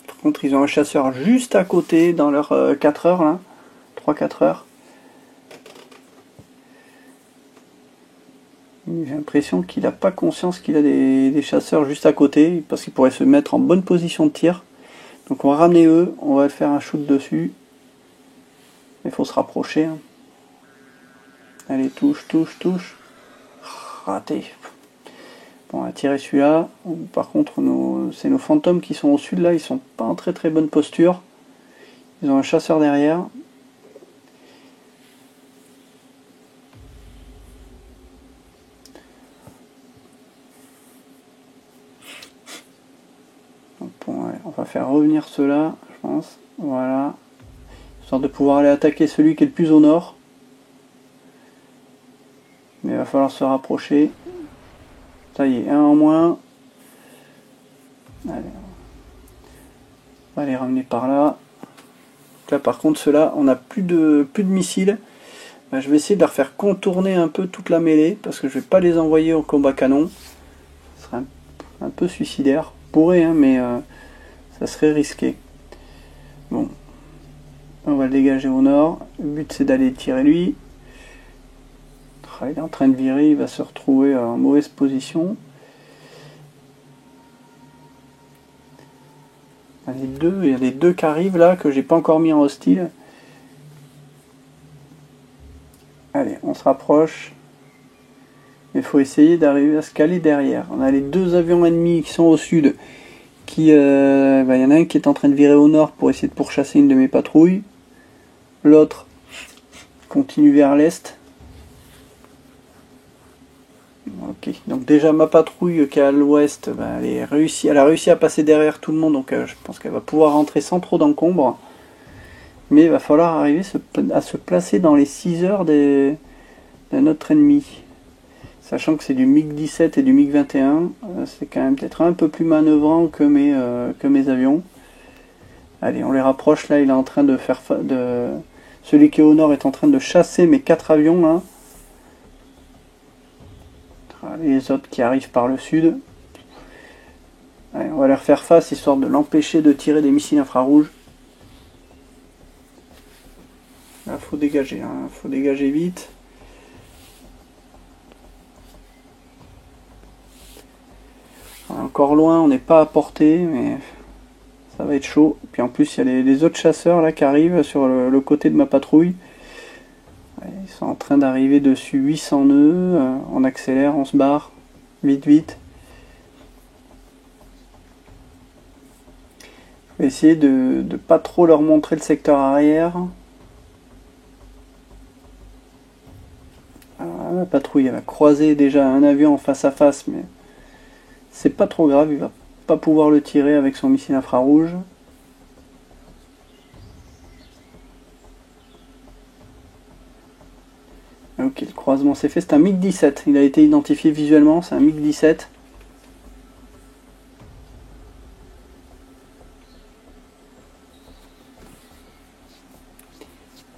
Par contre, ils ont un chasseur juste à côté dans leur 4 heures, là. 3-4 heures. J'ai l'impression qu'il n'a pas conscience qu'il a des chasseurs juste à côté, parce qu'il pourrait se mettre en bonne position de tir. Donc on va ramener eux, on va faire un shoot dessus. Il faut se rapprocher. Hein. Allez, touche, touche, touche. Raté. Bon, on va tirer celui-là. Par contre, c'est nos fantômes qui sont au sud, là, ils sont pas en très très bonne posture. Ils ont un chasseur derrière. Bon, ouais, on va faire revenir ceux-là, je pense. Voilà. Histoire de pouvoir aller attaquer celui qui est le plus au nord. Mais il va falloir se rapprocher. Ça y est, un en moins. Allez. On va les ramener par là. Là par contre ceux-là, on n'a plus de missiles. Ben, je vais essayer de leur faire contourner un peu toute la mêlée, parce que je vais pas les envoyer au combat canon. Ce serait un peu suicidaire. Pourrait, hein, mais ça serait risqué. Bon. On va le dégager au nord. Le but c'est d'aller tirer lui. Il est en train de virer, il va se retrouver en mauvaise position. Il y a les deux qui arrivent là, que j'ai pas encore mis en hostile. Allez, on se rapproche. Il faut essayer d'arriver à se caler derrière. On a les deux avions ennemis qui sont au sud. Il y en a un qui est en train de virer au nord pour essayer de pourchasser une de mes patrouilles. L'autre continue vers l'est. Ok, donc déjà ma patrouille qui est à l'ouest, elle a réussi à passer derrière tout le monde, donc je pense qu'elle va pouvoir rentrer sans trop d'encombre. Mais il va falloir arriver à se placer dans les 6 heures de notre ennemi. Sachant que c'est du MiG-17 et du MiG-21, c'est quand même peut-être un peu plus manœuvrant que mes avions. Allez, on les rapproche, là il est en train de faire... Celui qui est au nord est en train de chasser mes 4 avions là. Les autres qui arrivent par le sud. Allez, on va leur faire face histoire de l'empêcher de tirer des missiles infrarouges. Là, faut dégager, hein. Faut dégager vite. Encore loin, on n'est pas à portée, mais ça va être chaud. Puis en plus, il y a les autres chasseurs là qui arrivent sur le côté de ma patrouille. Ils sont en train d'arriver dessus 800 nœuds, on accélère, on se barre, vite vite. Je vais essayer de ne pas trop leur montrer le secteur arrière. Alors, la patrouille elle va croiser déjà un avion en face à face, mais c'est pas trop grave, il va pas pouvoir le tirer avec son missile infrarouge. Ok, le croisement s'est fait, c'est un MiG-17, il a été identifié visuellement, c'est un MiG-17.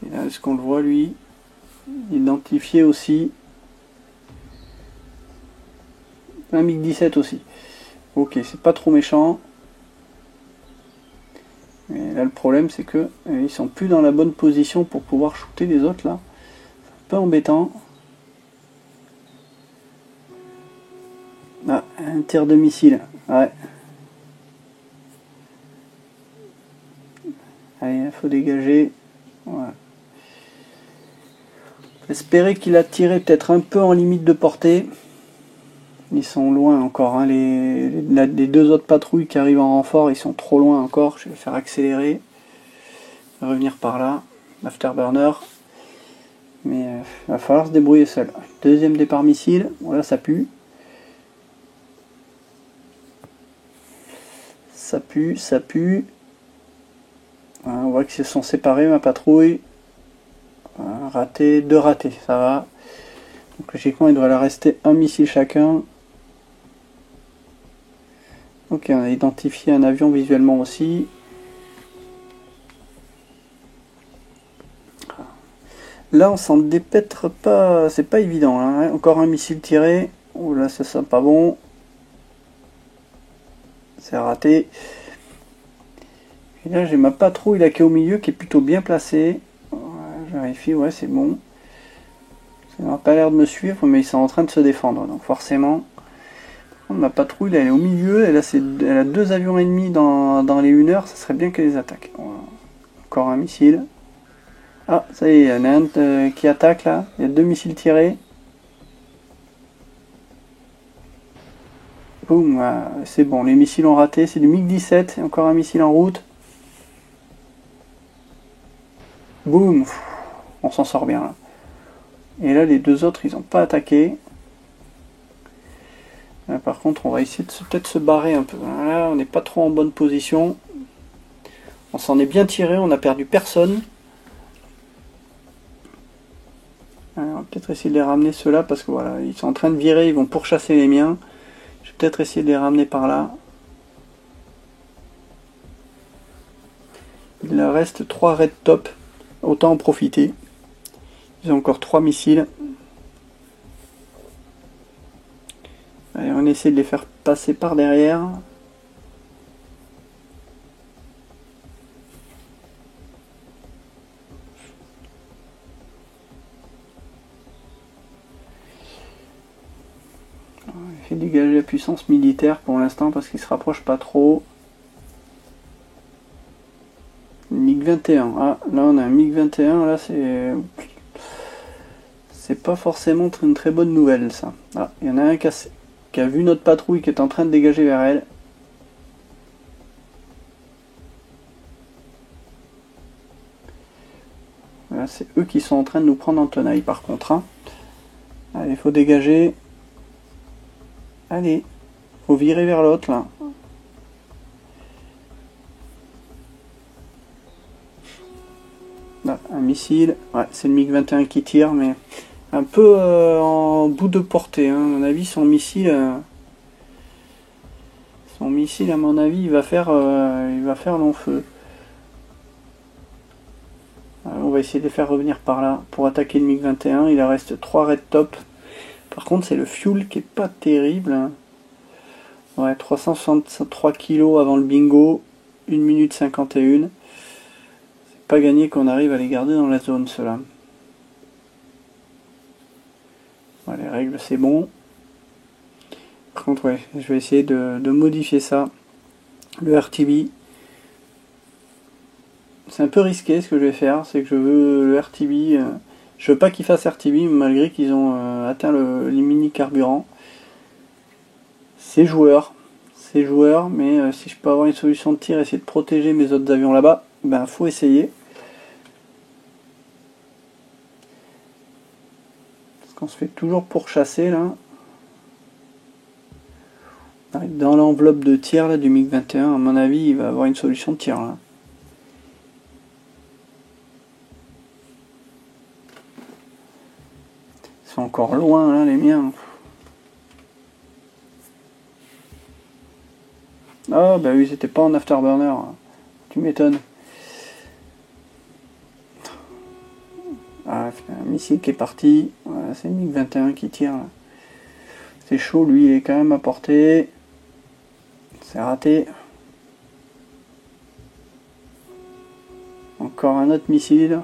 Et là, est-ce qu'on le voit lui? Identifié aussi. Un MiG-17 aussi. Ok, c'est pas trop méchant. Mais là, le problème, c'est que ils sont plus dans la bonne position pour pouvoir shooter les autres là. Peu embêtant. Ah, un tir de missile. Ouais. Allez, il faut dégager. Voilà. Espérer qu'il a tiré peut-être un peu en limite de portée. Ils sont loin encore. Hein. Les deux autres patrouilles qui arrivent en renfort, ils sont trop loin encore. Je vais faire accélérer. Revenir par là. Afterburner. Mais il va falloir se débrouiller seul. Deuxième départ missile. Voilà, ça pue. ça pue, ça pue. Voilà, on voit qu'ils se sont séparés, ma patrouille. Voilà, raté, 2 ratés, ça va. Donc logiquement, il doit leur rester un missile chacun. Ok, on a identifié un avion visuellement aussi. Là, on s'en dépêtre pas, c'est pas évident. Hein. Encore un missile tiré. Oh là, ça sent pas bon. C'est raté. Et là, j'ai ma patrouille là qui est au milieu, qui est plutôt bien placée. Je vérifie, ouais, c'est bon. Ça n'a pas l'air de me suivre, mais ils sont en train de se défendre. Donc forcément, ma patrouille, là, elle est au milieu. Elle a 2 avions ennemis dans les 1 heure. Ça serait bien qu'elle les attaque. Voilà. Encore un missile. Ah, ça y est, il y en a un qui attaque là. Il y a 2 missiles tirés. Boum, c'est bon, les missiles ont raté. C'est du MiG-17. Encore un missile en route. Boum, on s'en sort bien là. Et là, les 2 autres, ils n'ont pas attaqué. Là, par contre, on va essayer de peut-être se barrer un peu. Là, on n'est pas trop en bonne position. On s'en est bien tiré, on n'a perdu personne. On va peut-être essayer de les ramener ceux-là parce que voilà, ils sont en train de virer, ils vont pourchasser les miens. Je vais peut-être essayer de les ramener par là. Il leur reste 3 red top, autant en profiter. Ils ont encore 3 missiles. Allez, on essaie de les faire passer par derrière. Je vais dégager la puissance militaire pour l'instant parce qu'il se rapproche pas trop. MiG-21. Ah, là on a un MiG-21. Là c'est pas forcément une très bonne nouvelle ça. Ah, il y en a un qui a vu notre patrouille qui est en train de dégager vers elle. Là, c'est eux qui sont en train de nous prendre en tenaille par contre. Hein. Allez, il faut dégager. Allez, faut virer vers l'autre là. Là, un missile. Ouais, c'est le MiG-21 qui tire, mais un peu en bout de portée. Hein. À mon avis, son missile, à mon avis, il va faire long feu. Alors, on va essayer de les faire revenir par là pour attaquer le MiG-21. Il en reste 3 red top. Par contre, c'est le fuel qui est pas terrible. Ouais, 363 kg avant le bingo. 1 minute 51. C'est pas gagné qu'on arrive à les garder dans la zone, ceux-là. Ouais, les règles, c'est bon. Par contre, ouais, je vais essayer de modifier ça. Le RTB. C'est un peu risqué ce que je vais faire. C'est que je veux le RTB... je veux pas qu'ils fassent RTB malgré qu'ils ont atteint les mini carburant. C'est joueur, mais si je peux avoir une solution de tir, essayer de protéger mes autres avions là-bas, ben faut essayer. Parce qu'on se fait toujours pourchasser là. Dans l'enveloppe de tir là, du MiG-21, à mon avis, il va avoir une solution de tir là. Ils sont encore loin là, les miens. Ah bah oui, c'était pas en afterburner. Tu m'étonnes. Ah, un missile qui est parti. Voilà, c'est le MiG-21 qui tire là. C'est chaud, lui, il est quand même à portée. C'est raté. Encore un autre missile.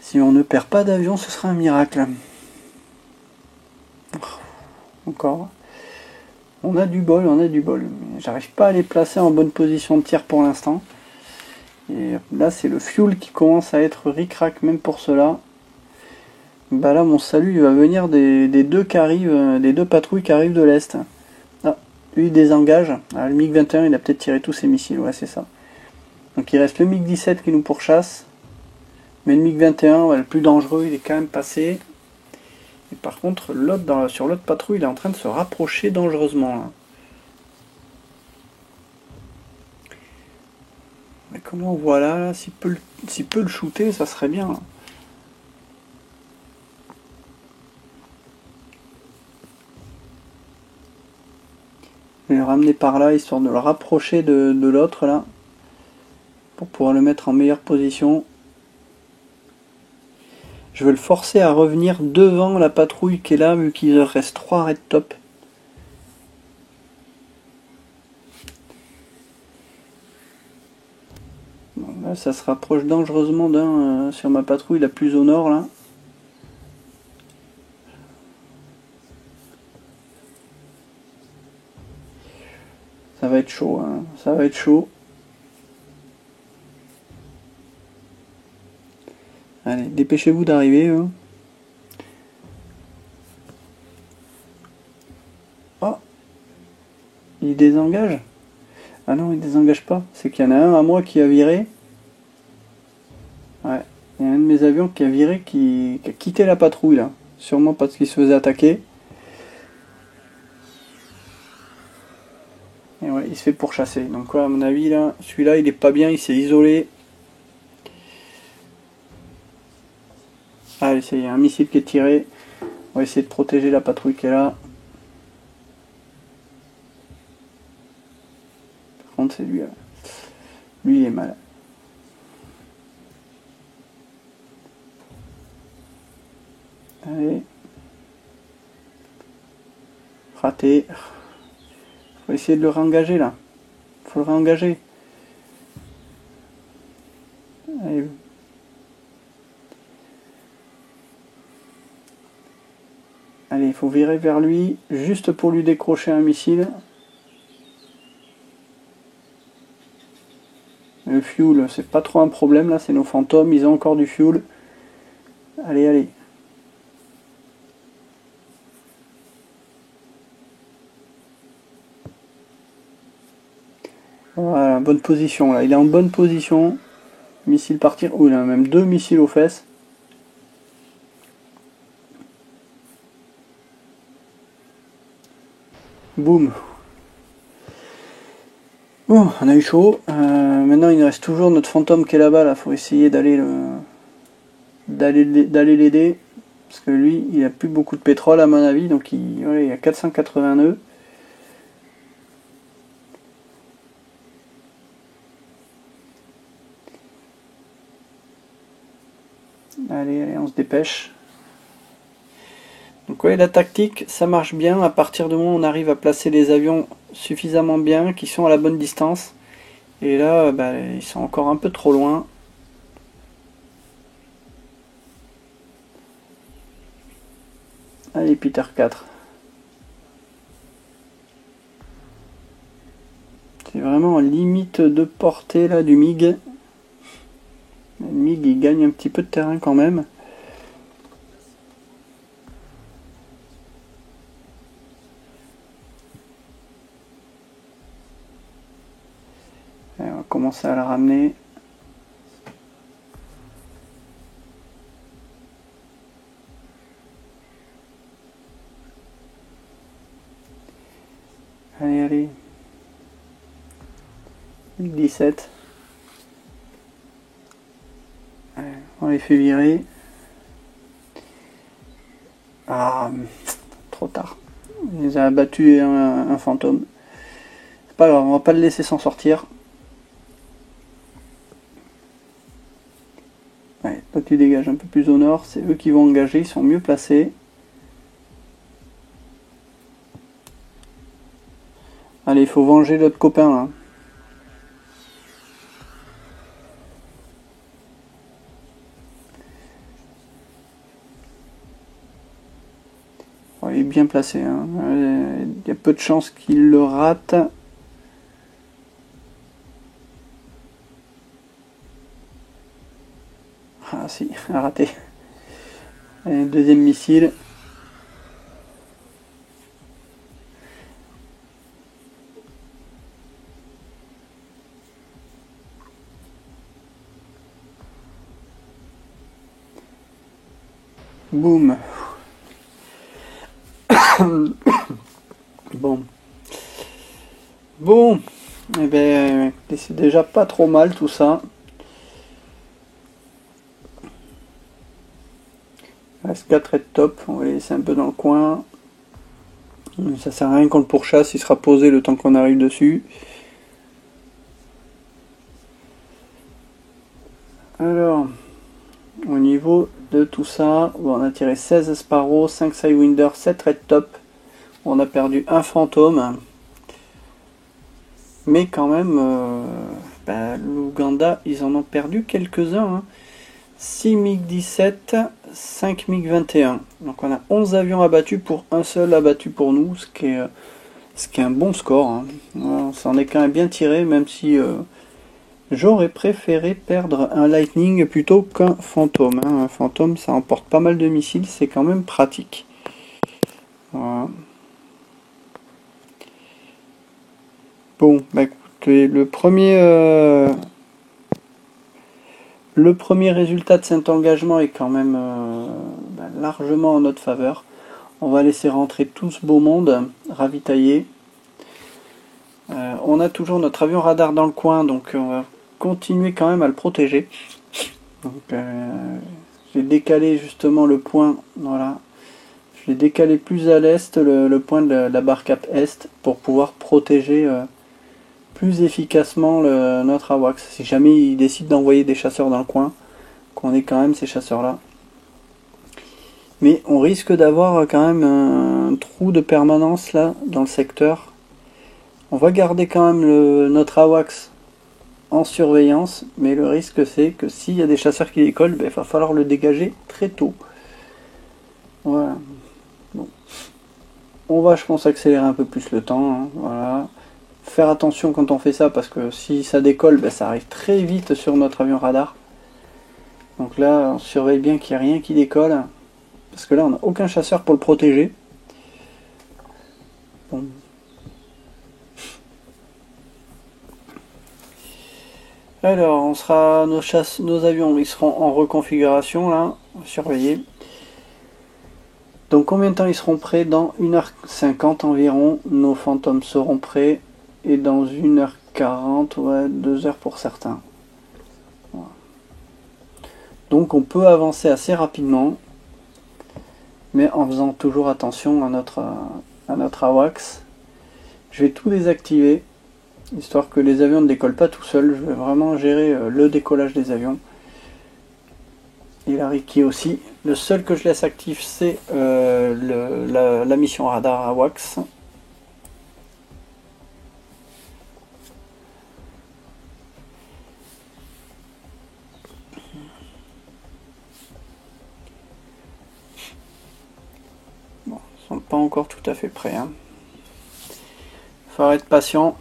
Si on ne perd pas d'avion, ce sera un miracle. Encore. On a du bol, on a du bol. J'arrive pas à les placer en bonne position de tir pour l'instant. Et là, c'est le fuel qui commence à être ric-rac, même pour cela. Bah là, mon salut, il va venir des 2 qui arrivent, des 2 patrouilles qui arrivent de l'Est. Ah, lui, il désengage. Ah, le MiG-21, il a peut-être tiré tous ses missiles. Ouais, c'est ça. Donc il reste le MiG-17 qui nous pourchasse. Mais le MiG-21, ouais, le plus dangereux, il est quand même passé. Et par contre, l'autre sur l'autre patrouille, il est en train de se rapprocher dangereusement là. Mais comment voilà, s'il peut le shooter, ça serait bien. Là. Je vais le ramener par là, histoire de le rapprocher de l'autre là. Pour pouvoir le mettre en meilleure position. Je vais le forcer à revenir devant la patrouille qui est là, vu qu'il reste 3 red top. Bon, là, ça se rapproche dangereusement d'un sur ma patrouille la plus au nord là. Ça va être chaud, hein. Ça va être chaud. Allez, dépêchez-vous d'arriver. Hein. Oh, il désengage? Ah non, il désengage pas. C'est qu'il y en a un à moi qui a viré. Ouais, il y a un de mes avions qui a viré, qui a quitté la patrouille là. Sûrement parce qu'il se faisait attaquer. Et ouais, il se fait pourchasser. Donc ouais, à mon avis là, celui-là il est pas bien, il s'est isolé. Allez, il y a un missile qui est tiré. On va essayer de protéger la patrouille qui est là. Par contre, c'est lui là. Lui il est mal. Allez. Raté. Faut essayer de le réengager là. Faut le réengager. Allez. Allez, il faut virer vers lui, juste pour lui décrocher un missile. Le fuel, c'est pas trop un problème là, c'est nos fantômes, ils ont encore du fuel. Allez, allez. Voilà, bonne position là, il est en bonne position. Missile partir, oh il a même 2 missiles aux fesses. Boum. Bon, on a eu chaud. Maintenant il nous reste toujours notre fantôme qui est là-bas, là. Faut essayer d'aller l'aider. Parce que lui, il a plus beaucoup de pétrole à mon avis, donc il y a 480 nœuds. Allez, allez, on se dépêche. Donc ouais, la tactique, ça marche bien à partir du moment où on arrive à placer les avions suffisamment bien, qui sont à la bonne distance. Et là, bah, ils sont encore un peu trop loin. Allez, Peter 4. C'est vraiment limite de portée là du MiG. Le MiG il gagne un petit peu de terrain quand même. Et on va commencer à la ramener. Allez, allez. 17. Allez, on les fait virer. Ah, trop tard. Il les a abattu un fantôme. C'est pas grave, on va pas le laisser s'en sortir. Ouais, toi tu dégages un peu plus au nord, c'est eux qui vont engager, ils sont mieux placés. Allez, il faut venger l'autre copain là. Oh, il est bien placé, hein. Il y a peu de chances qu'il le rate. Ah si, raté. Allez, deuxième missile. Boum. Bon. Bon. Eh ben, c'est déjà pas trop mal tout ça. Il reste 4 red top. On va les laisser un peu dans le coin. Ça sert à rien qu'on le pourchasse. Il sera posé le temps qu'on arrive dessus. Alors, au niveau de tout ça, on a tiré 16 Sparrow, 5 Sidewinder, 7 red top. On a perdu un fantôme. Mais quand même, l'Ouganda, ils en ont perdu quelques-uns. Hein. 6 MiG-17, 5 MiG-21. Donc on a 11 avions abattus pour un seul abattu pour nous, ce qui est un bon score. Hein. Voilà, ça en est quand même bien tiré, même si j'aurais préféré perdre un Lightning plutôt qu'un fantôme. Hein. Un fantôme, ça emporte pas mal de missiles, c'est quand même pratique. Voilà. Bon, bah écoutez, le premier résultat de cet engagement est quand même largement en notre faveur. On va laisser rentrer tout ce beau monde, ravitailler. On a toujours notre avion radar dans le coin, donc on va continuer quand même à le protéger. Donc j'ai décalé justement le point, voilà. Je l'ai décalé plus à l'est, le point de la barre cap est, pour pouvoir protéger plus efficacement notre AWACS. Si jamais il décide d'envoyer des chasseurs dans le coin, qu'on ait quand même ces chasseurs là. Mais on risque d'avoir quand même un trou de permanence là dans le secteur. On va garder quand même notre AWACS en surveillance, mais le risque c'est que s'il y a des chasseurs qui décollent, il va falloir le dégager très tôt. Voilà. Bon. On va, je pense, accélérer un peu plus le temps. Hein. Voilà. Faire attention quand on fait ça, parce que si ça décolle, ça arrive très vite sur notre avion radar. Donc là, on surveille bien qu'il n'y ait rien qui décolle, parce que là, on n'a aucun chasseur pour le protéger. Bon. Alors, on sera nos avions, ils seront en reconfiguration là, surveiller. Donc combien de temps ils seront prêts? Dans 1h50 environ, nos fantômes seront prêts. Et dans 1h40, ouais, 2 heures pour certains. Voilà. Donc on peut avancer assez rapidement, mais en faisant toujours attention à notre AWACS. Je vais tout désactiver, histoire que les avions ne décollent pas tout seuls. Je vais vraiment gérer le décollage des avions. Et la Riki aussi. Le seul que je laisse actif, c'est la mission radar AWACS. Bon, ils sont pas encore tout à fait prêts. Hein. Faut être patient.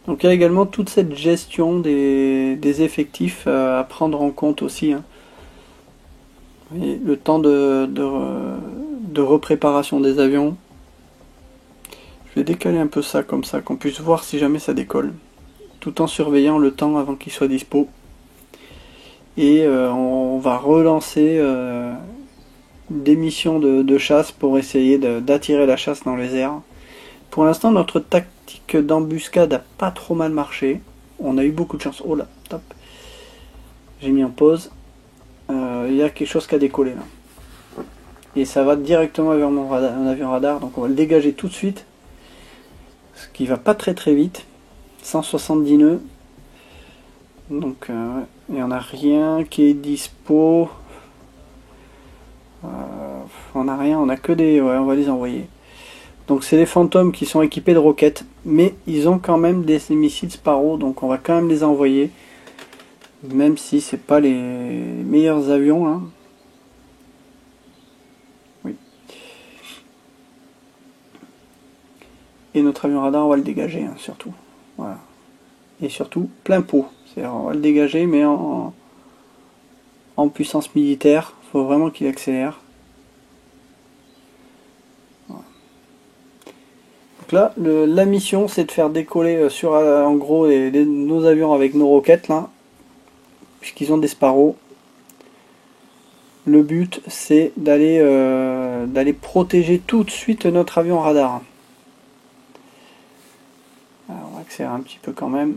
Donc il y a également toute cette gestion des effectifs à prendre en compte aussi. Hein. Et le temps de repréparation des avions. Je vais décaler un peu ça comme ça, qu'on puisse voir si jamais ça décolle. Tout en surveillant le temps avant qu'il soit dispo. Et on va relancer des missions de chasse pour essayer d'attirer la chasse dans les airs. Pour l'instant, notre tactique d'embuscade a pas trop mal marché. On a eu beaucoup de chance. Oh là, top. J'ai mis en pause. Il y a quelque chose qui a décollé là. Et ça va directement vers mon avion radar. Donc on va le dégager tout de suite. Ce qui va pas très très vite. 170 nœuds. Donc il n'y en a rien qui est dispo. On n'a rien, on a que des... Ouais, on va les envoyer. Donc c'est les fantômes qui sont équipés de roquettes, mais ils ont quand même des missiles Sparrow, donc on va quand même les envoyer, même si c'est pas les meilleurs avions. Hein. Oui. Et notre avion radar, on va le dégager, hein, surtout. Voilà. Et surtout, plein pot. C'est-à-dire, on va le dégager, mais en puissance militaire. Il faut vraiment qu'il accélère. Donc là, la mission, c'est de faire décoller sur en gros nos avions avec nos roquettes là, puisqu'ils ont des Sparrow. Le but, c'est d'aller protéger tout de suite notre avion radar. Alors, on va accélérer un petit peu quand même.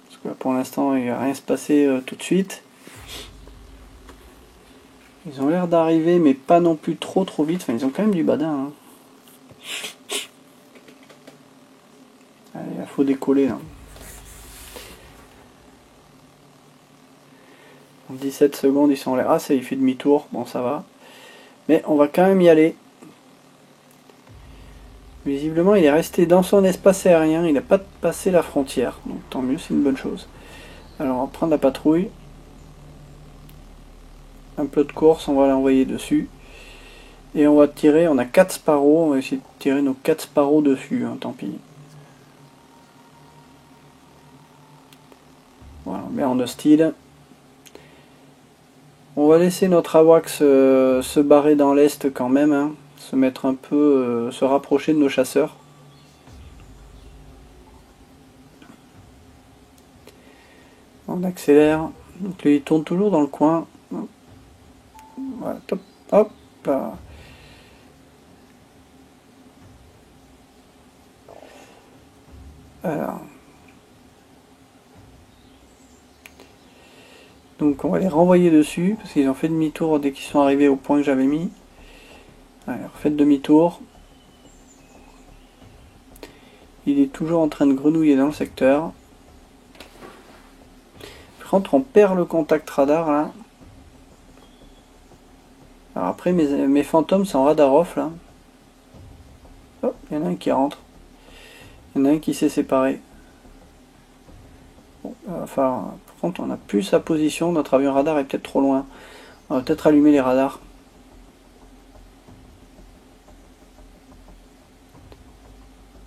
Parce que là, pour l'instant, il ne va rien se passer tout de suite. Ils ont l'air d'arriver, mais pas non plus trop vite. Enfin, ils ont quand même du badin. Hein. Allez, il faut décoller là. En 17 secondes, ils sont en l'air. Ah, ça, il fait demi-tour. Bon, ça va. Mais on va quand même y aller. Visiblement, il est resté dans son espace aérien. Il n'a pas passé la frontière. Donc, tant mieux, c'est une bonne chose. Alors, on va prendre la patrouille. Un peu de course, on va l'envoyer dessus. Et on va tirer. On a 4 Sparrows. On va essayer de tirer nos 4 Sparrows dessus. Hein, tant pis. Voilà, on met en hostile. On va laisser notre AWACS se barrer dans l'est quand même, hein, se mettre un peu, se rapprocher de nos chasseurs. On accélère. Donc lui il tourne toujours dans le coin. Voilà, top, hop là. Alors. Donc on va les renvoyer dessus, parce qu'ils ont fait demi-tour dès qu'ils sont arrivés au point que j'avais mis. Allez, refaites demi-tour. Il est toujours en train de grenouiller dans le secteur. Par contre on perd le contact radar là. Alors après mes fantômes sont radar off là. Oh, il y en a un qui rentre. Il y en a un qui s'est séparé. Bon, enfin, par contre on n'a plus sa position, notre avion radar est peut-être trop loin. On va peut-être allumer les radars.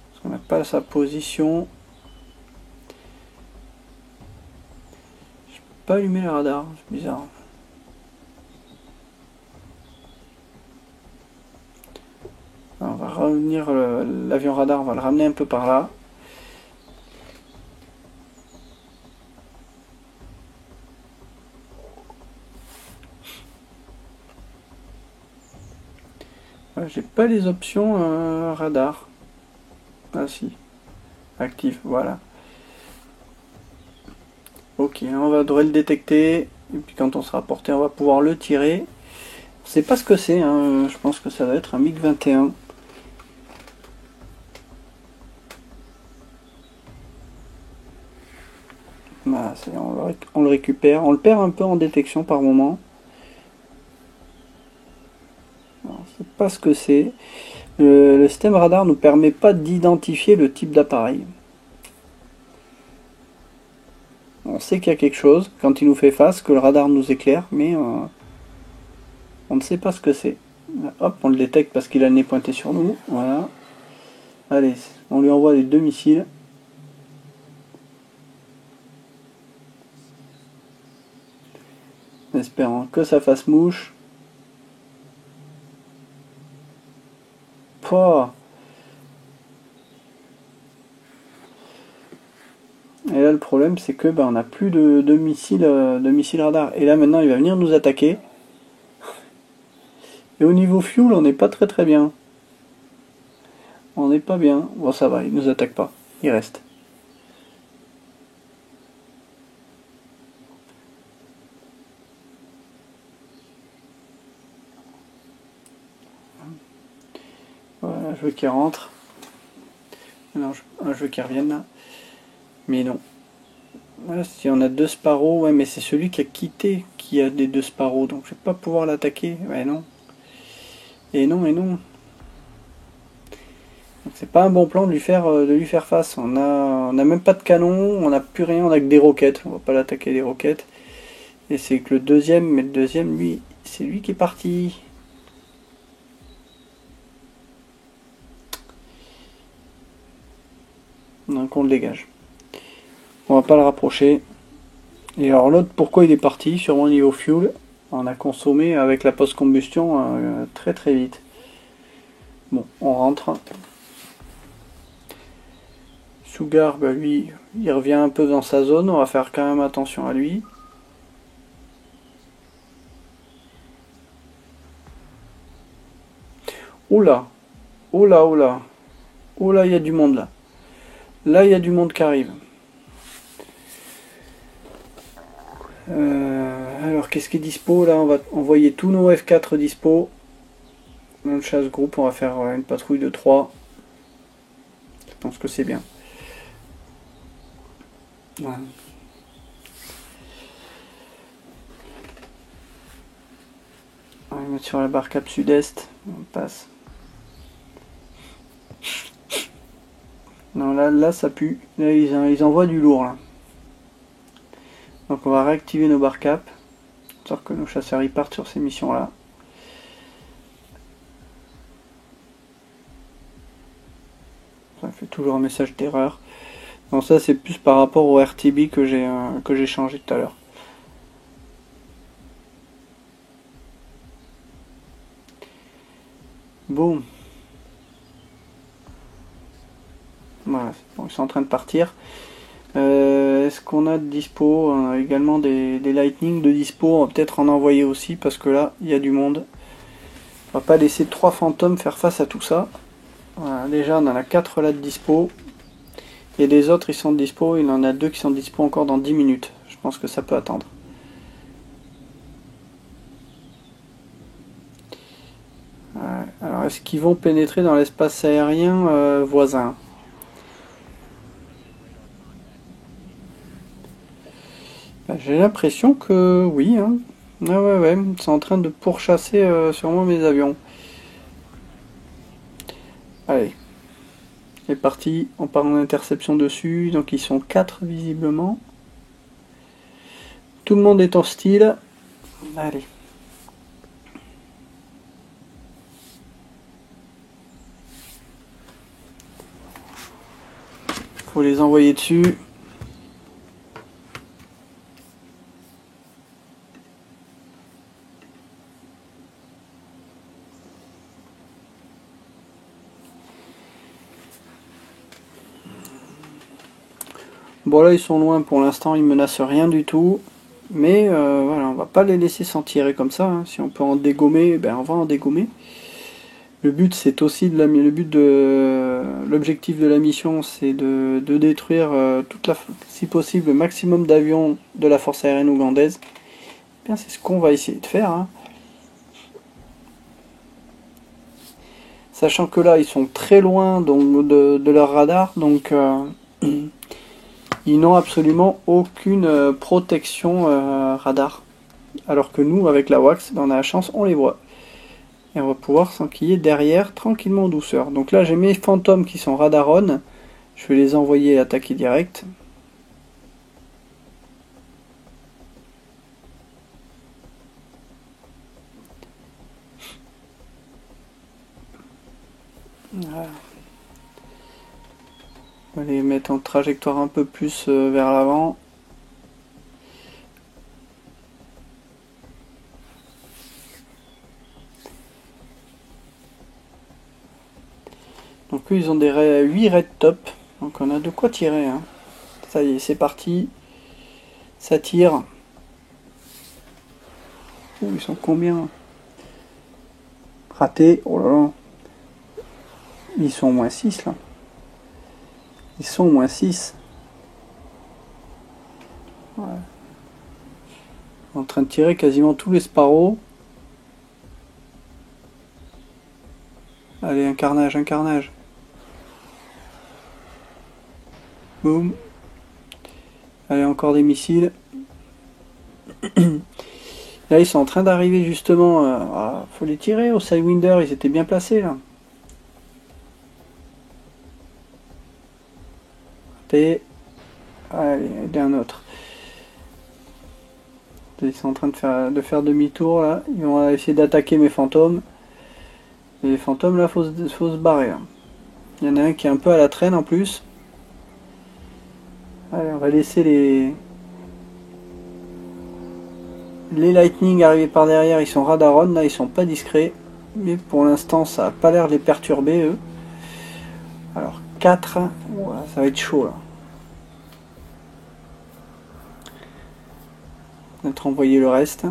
Parce qu'on n'a pas sa position. Je peux pas allumer les radars, c'est bizarre. Alors, on va revenir l'avion radar, on va le ramener un peu par là. J'ai pas les options radar. Ah si, actif, voilà. Ok, on va devrait le détecter. Et puis quand on sera porté, on va pouvoir le tirer. On sait pas ce que c'est, hein. Je pense que ça va être un MiG-21. Voilà, on le récupère. On le perd un peu en détection par moment. On sait pas ce que c'est. Le système radar nous permet pas d'identifier le type d'appareil. On sait qu'il y a quelque chose quand il nous fait face, que le radar nous éclaire, mais on ne sait pas ce que c'est. Hop, on le détecte parce qu'il a le nez pointé sur nous. Voilà. Allez, on lui envoie les 2 missiles. En espérant que ça fasse mouche. Pouah. Et là le problème c'est que on n'a plus de missiles radar. Et là maintenant il va venir nous attaquer. Et au niveau fuel on n'est pas très bien. On n'est pas bien. Bon ça va, il nous attaque pas. Il reste. Voilà, je veux qu'il rentre. Non, je veux qu'il revienne là. Mais non. Voilà, si on a 2 Sparrows, ouais mais c'est celui qui a quitté qui a des 2 Sparrows, donc je vais pas pouvoir l'attaquer. Ouais non. Et non, et non. C'est pas un bon plan de lui faire face. On a même pas de canon, on n'a plus rien, on a que des roquettes. On va pas l'attaquer des roquettes. Et c'est que le deuxième, mais le deuxième, lui, c'est lui qui est parti. Donc on le dégage. On va pas le rapprocher. Et alors l'autre, pourquoi il est parti? Sûrement niveau fuel. On a consommé avec la post-combustion très vite. Bon, on rentre. Sugar, bah lui, il revient un peu dans sa zone. On va faire quand même attention à lui. Oula, oula, oula. Oula, il y a du monde là. Là, il y a du monde qui arrive. Alors, qu'est-ce qui est dispo là? On va envoyer tous nos F4 dispo. Dans le chasse groupe, on va faire une patrouille de 3. Je pense que c'est bien. Voilà. On va mettre sur la barre cap sud-est. On passe. Non, là ça pue. Là, ils envoient du lourd là. Donc on va réactiver nos barres cap. Histoire que nos chasseurs y partent sur ces missions là. Ça fait toujours un message d'erreur. Non, ça c'est plus par rapport au RTB que j'ai changé tout à l'heure. Bon. Voilà, bon, ils sont en train de partir. Est-ce qu'on a de dispo? On a également des lightning de dispo. On va peut-être en envoyer aussi parce que là, il y a du monde. On va pas laisser 3 fantômes faire face à tout ça. Voilà, déjà, on en a 4 là de dispo. Et les autres, ils sont dispo. Il en a 2 qui sont dispo encore dans 10 minutes. Je pense que ça peut attendre. Alors, est-ce qu'ils vont pénétrer dans l'espace aérien voisin? J'ai l'impression que oui. Hein. Ah ouais, ils sont en train de pourchasser sûrement mes avions. Allez. C'est parti, on part en interception dessus. Donc ils sont 4 visiblement. Tout le monde est hostile. Allez. Faut les envoyer dessus. Bon là ils sont loin pour l'instant, ils menacent rien du tout. Mais voilà, on va pas les laisser s'en tirer comme ça. Hein. Si on peut en dégommer, ben on va en dégommer. Le but c'est aussi l'objectif de la mission, c'est de détruire si possible le maximum d'avions de la force aérienne ougandaise. Bien, c'est ce qu'on va essayer de faire. Hein. Sachant que là ils sont très loin donc, de leur radar, donc ils n'ont absolument aucune protection radar. Alors que nous, avec la WAX, on a la chance, on les voit. Et on va pouvoir s'enquiller derrière, tranquillement en douceur. Donc là, j'ai mes fantômes qui sont radar on. Je vais les envoyer attaquer direct. Voilà. On va les mettre en trajectoire un peu plus vers l'avant. Donc eux, ils ont des 8 red top. Donc on a de quoi tirer. Hein. Ça y est, c'est parti. Ça tire. Ouh, ils sont combien? Raté. Oh là là. Ils sont au moins 6 là. Ils sont au moins 6. Ouais. En train de tirer quasiment tous les Sparrows. Allez, un carnage, un carnage. Boum. Allez, encore des missiles. Là, ils sont en train d'arriver justement. Faut les tirer au Sidewinder, ils étaient bien placés là. Et allez, un autre. Ils sont en train de faire demi-tour là. Ils vont essayer d'attaquer mes fantômes. Et les fantômes là, faut se barrer. Là. Il y en a un qui est un peu à la traîne en plus. Allez, on va laisser les Lightning arriver par derrière. Ils sont radar on, là ils sont pas discrets. Mais pour l'instant ça a pas l'air de les perturber eux. Alors 4, voilà, ça va être chaud là. On va envoyer le reste.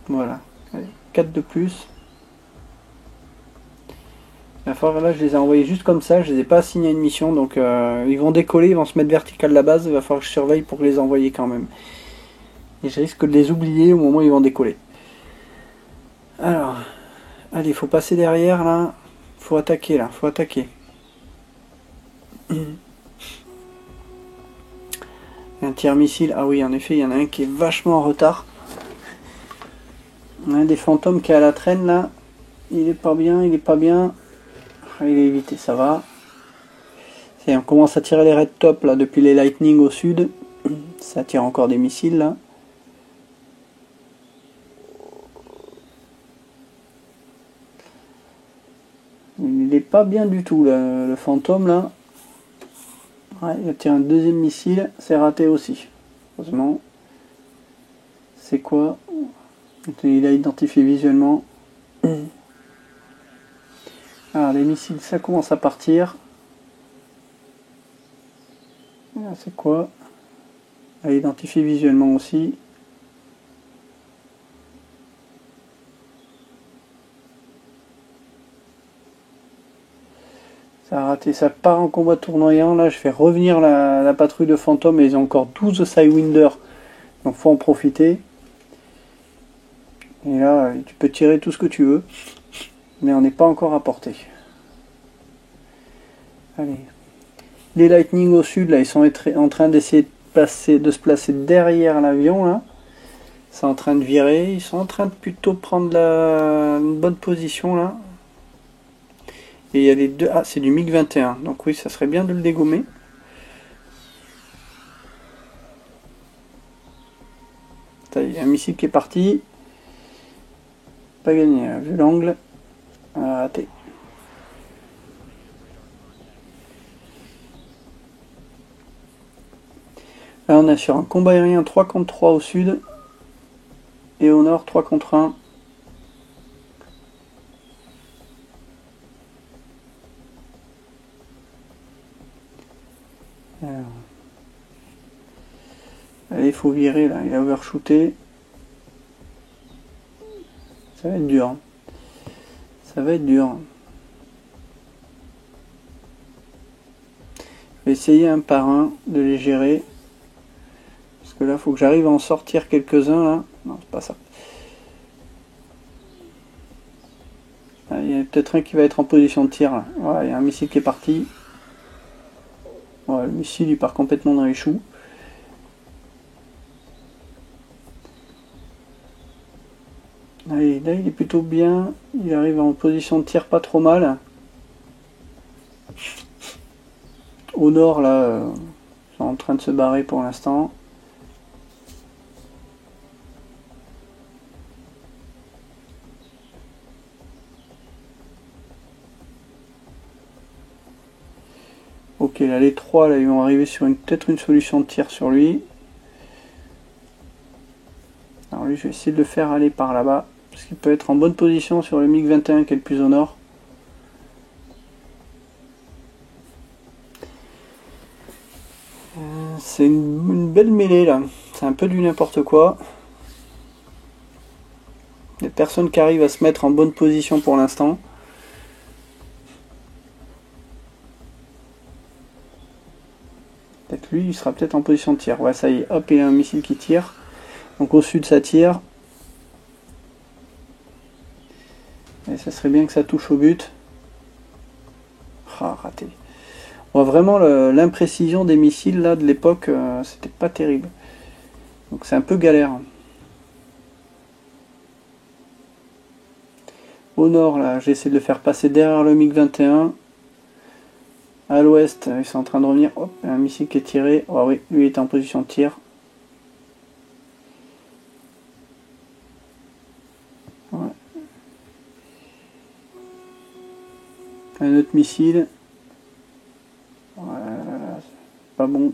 Voilà. Allez. 4 de plus. Là, je les ai envoyés juste comme ça, je les ai pas assignés à une mission, donc ils vont décoller, ils vont se mettre vertical la base, il va falloir que je surveille pour les envoyer quand même. Et je risque de les oublier au moment où ils vont décoller. Alors, allez, il faut passer derrière là, faut attaquer là, faut attaquer. Un tir missile, ah oui en effet il y en a un qui est vachement en retard. Un des fantômes qui est à la traîne là, il est pas bien, il est pas bien. Il est évité, ça va. Et on commence à tirer les red top là depuis les lightning au sud. Ça tire encore des missiles là. Il est pas bien du tout là, le fantôme là. Ouais, il a tiré un deuxième missile, c'est raté aussi. Heureusement. C'est quoi? Il a identifié visuellement. Alors les missiles ça commence à partir. C'est quoi? À identifier visuellement aussi. Ça a raté, ça part en combat tournoyant. Là je fais revenir la patrouille de fantômes et ils ont encore 12 Sidewinder. Donc faut en profiter. Et là tu peux tirer tout ce que tu veux. Mais on n'est pas encore à portée. Allez. Les Lightning au sud, là, ils sont en train d'essayer de se placer derrière l'avion, là. C'est en train de virer. Ils sont en train de plutôt prendre une bonne position, là. Et il y a les deux... Ah, c'est du MiG-21. Donc oui, ça serait bien de le dégommer. Il y a un missile qui est parti. Pas gagné, vu l'angle. Raté. Là on est sur un combat aérien 3 contre 3 au sud. Et au nord 3 contre 1. Alors. Allez, il faut virer là, il a overshooté. Ça va être dur. Ça va être dur. Je vais essayer un par un de les gérer. Parce que là, il faut que j'arrive à en sortir quelques-uns là. Non, c'est pas ça. Ah, il y a peut-être un qui va être en position de tir là. Voilà, il y a un missile qui est parti. Ouais, le missile il part complètement dans les choux. Allez, là il est plutôt bien. Il arrive en position de tir pas trop mal. Au nord là, ils sont en train de se barrer pour l'instant. Ok, là les trois là, ils vont arriver sur peut-être une solution de tir sur lui. Alors lui je vais essayer de le faire aller par là-bas. Parce qu'il peut être en bonne position sur le MiG-21 qui est le plus au nord. C'est une belle mêlée là. C'est un peu du n'importe quoi. Il n'y a personne qui arrive à se mettre en bonne position pour l'instant. Peut-être lui, il sera peut-être en position de tir. Ouais, ça y est, hop, il y a un missile qui tire. Donc au sud, ça tire. Et ça serait bien que ça touche au but. Ah, raté. On voit vraiment l'imprécision des missiles là de l'époque, c'était pas terrible. Donc c'est un peu galère. Au nord, là, j'essaie de le faire passer derrière le MiG-21. À l'ouest, ils sont en train de revenir. Hop, un missile qui est tiré. Oh oui, lui est en position de tir. Ouais. Un autre missile. Voilà, pas bon.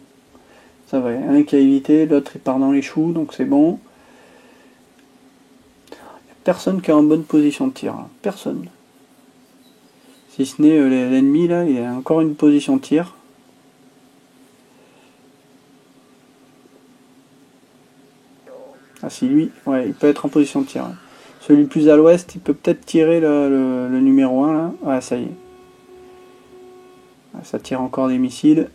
Ça va, il y en a un qui a évité, l'autre il part dans les choux, donc c'est bon. Il n'y a personne qui est en bonne position de tir. Hein. Personne. Si ce n'est l'ennemi, là, il a encore une position de tir. Ah si, lui, ouais, il peut être en position de tir. Hein. Celui plus à l'ouest, il peut peut-être tirer le numéro 1 là. Ouais, ça y est. Ça tire encore des missiles.